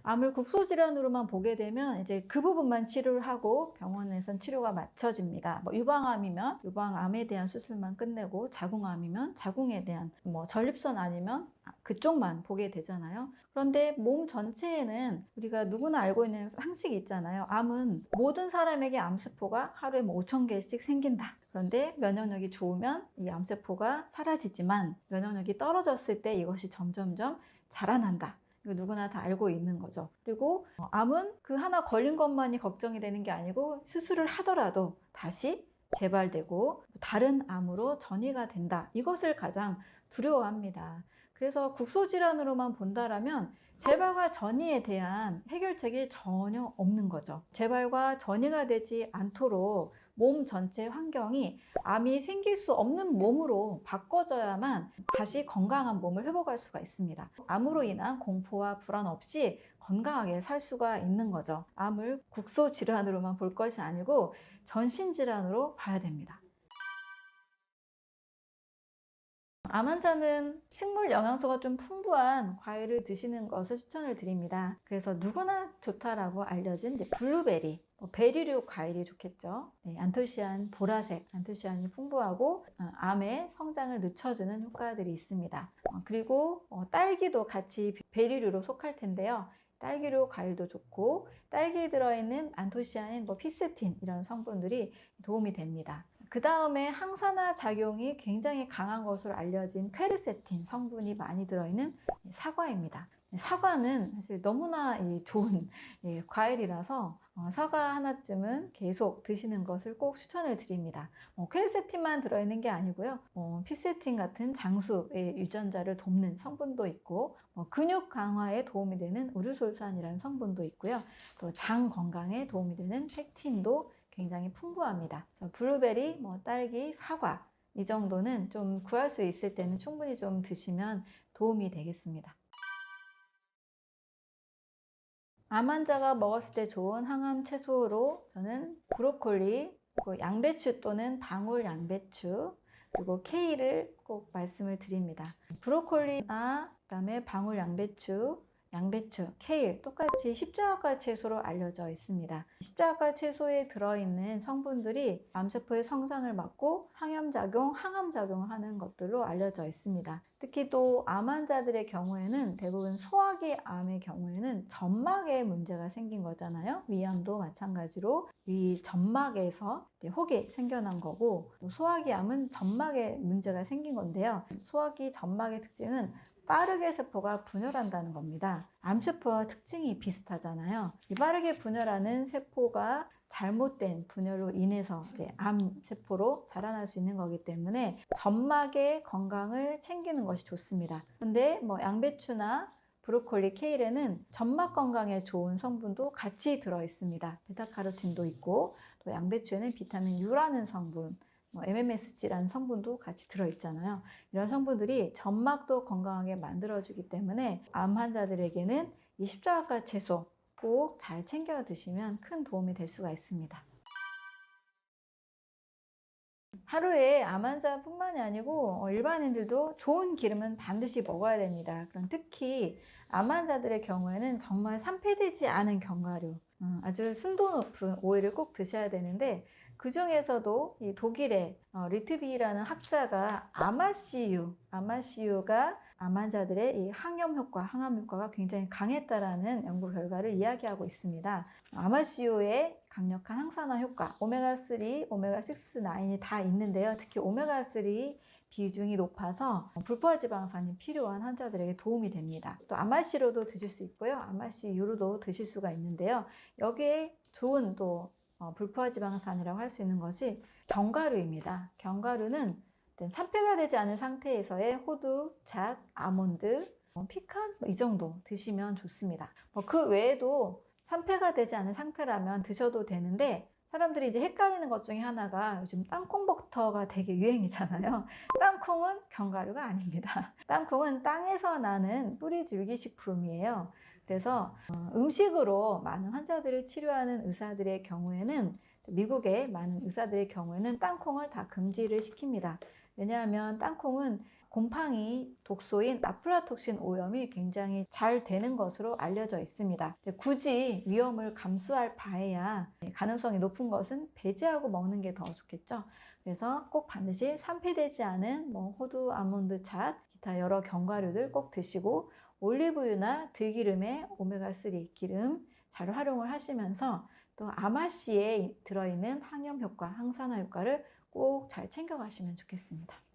A: 암을 국소질환으로만 보게 되면 이제 그 부분만 치료를 하고 병원에선 치료가 맞춰집니다. 유방암이면 유방암에 대한 수술만 끝내고 자궁암이면 자궁에 대한 전립선 아니면 그쪽만 보게 되잖아요. 그런데 몸 전체에는 우리가 누구나 알고 있는 상식이 있잖아요. 암은 모든 사람에게 암세포가 하루에 5,000개씩 생긴다. 그런데 면역력이 좋으면 이 암세포가 사라지지만 면역력이 떨어졌을 때 이것이 점점점 자라난다. 이거 누구나 다 알고 있는 거죠. 그리고 암은 그 하나 걸린 것만이 걱정이 되는 게 아니고 수술을 하더라도 다시 재발되고 다른 암으로 전이가 된다. 이것을 가장 두려워합니다. 그래서 국소질환으로만 본다라면 재발과 전이에 대한 해결책이 전혀 없는 거죠. 재발과 전이가 되지 않도록 몸 전체 환경이 암이 생길 수 없는 몸으로 바꿔줘야만 다시 건강한 몸을 회복할 수가 있습니다. 암으로 인한 공포와 불안 없이 건강하게 살 수가 있는 거죠. 암을 국소질환으로만 볼 것이 아니고 전신질환으로 봐야 됩니다. 암 환자는 식물 영양소가 좀 풍부한 과일을 드시는 것을 추천을 드립니다. 그래서 누구나 좋다라고 알려진 블루베리, 베리류 과일이 좋겠죠. 안토시아닌, 보라색, 안토시아닌이 풍부하고 암의 성장을 늦춰주는 효과들이 있습니다. 그리고 딸기도 같이 베리류로 속할 텐데요. 딸기류 과일도 좋고 딸기에 들어있는 안토시아닌, 피스틴 이런 성분들이 도움이 됩니다. 그 다음에 항산화 작용이 굉장히 강한 것으로 알려진 퀘르세틴 성분이 많이 들어있는 사과입니다. 사과는 사실 너무나 좋은 과일이라서 사과 하나쯤은 계속 드시는 것을 꼭 추천을 드립니다. 퀘르세틴만 들어있는 게 아니고요. 피세틴 같은 장수의 유전자를 돕는 성분도 있고 근육 강화에 도움이 되는 우르솔산이라는 성분도 있고요. 또 장 건강에 도움이 되는 팩틴도 굉장히 풍부합니다. 블루베리, 딸기, 사과 이 정도는 좀 구할 수 있을 때는 충분히 좀 드시면 도움이 되겠습니다. 암 환자가 먹었을 때 좋은 항암 채소로 저는 브로콜리, 그리고 양배추 또는 방울 양배추, 그리고 케일을 꼭 말씀을 드립니다. 브로콜리나 그다음에 방울 양배추, 케일 똑같이 십자가 채소로 알려져 있습니다. 십자가 채소에 들어있는 성분들이 암세포의 성장을 막고 항염작용, 항암작용을 하는 것들로 알려져 있습니다. 특히 또 암 환자들의 경우에는 대부분 소화기 암의 경우에는 점막에 문제가 생긴 거잖아요. 위암도 마찬가지로 위 점막에서 혹이 생겨난 거고 또 소화기 암은 점막에 문제가 생긴 건데요. 소화기 점막의 특징은 빠르게 세포가 분열한다는 겁니다. 암세포와 특징이 비슷하잖아요. 이 빠르게 분열하는 세포가 잘못된 분열로 인해서 이제 암세포로 자라날 수 있는 거기 때문에 점막의 건강을 챙기는 것이 좋습니다. 근데 양배추나 브로콜리, 케일에는 점막 건강에 좋은 성분도 같이 들어 있습니다. 베타카로틴도 있고 또 양배추에는 비타민 U라는 성분, MMSG라는 성분도 같이 들어있잖아요. 이런 성분들이 점막도 건강하게 만들어주기 때문에 암 환자들에게는 이 십자가 채소 꼭 잘 챙겨 드시면 큰 도움이 될 수가 있습니다. 하루에 암 환자뿐만이 아니고 일반인들도 좋은 기름은 반드시 먹어야 됩니다. 그럼 특히 암 환자들의 경우에는 정말 산패되지 않은 견과류, 아주 순도 높은 오일을 꼭 드셔야 되는데, 그 중에서도 이 독일의 리트비라는 학자가 아마시유가 암 환자들의 이 항염 효과, 항암 효과가 굉장히 강했다라는 연구 결과를 이야기하고 있습니다. 아마시유의 강력한 항산화 효과, 오메가3, 오메가6, 9이 다 있는데요. 특히 오메가3 비중이 높아서 불포화지방산이 필요한 환자들에게 도움이 됩니다. 또 아마시로도 드실 수 있고요. 아마시유로도 드실 수가 있는데요. 여기에 좋은 또 불포화지방산이라고 할 수 있는 것이 견과류입니다. 견과류는 산패가 되지 않은 상태에서의 호두, 잣, 아몬드, 피칸 이 정도 드시면 좋습니다. 그 외에도 산패가 되지 않은 상태라면 드셔도 되는데, 사람들이 이제 헷갈리는 것 중에 하나가 요즘 땅콩버터가 되게 유행이잖아요. 땅콩은 견과류가 아닙니다. 땅콩은 땅에서 나는 뿌리 줄기 식품이에요. 그래서 음식으로 많은 환자들을 치료하는 의사들의 경우에는, 미국의 많은 의사들의 경우에는 땅콩을 다 금지를 시킵니다. 왜냐하면 땅콩은 곰팡이 독소인 아프라톡신 오염이 굉장히 잘 되는 것으로 알려져 있습니다. 굳이 위험을 감수할 바에야 가능성이 높은 것은 배제하고 먹는 게 더 좋겠죠. 그래서 꼭 반드시 산패되지 않은 호두, 아몬드, 잣, 기타 여러 견과류들 꼭 드시고, 올리브유나 들기름의 오메가3 기름 잘 활용을 하시면서 또 아마씨에 들어있는 항염 효과, 항산화 효과를 꼭 잘 챙겨 가시면 좋겠습니다.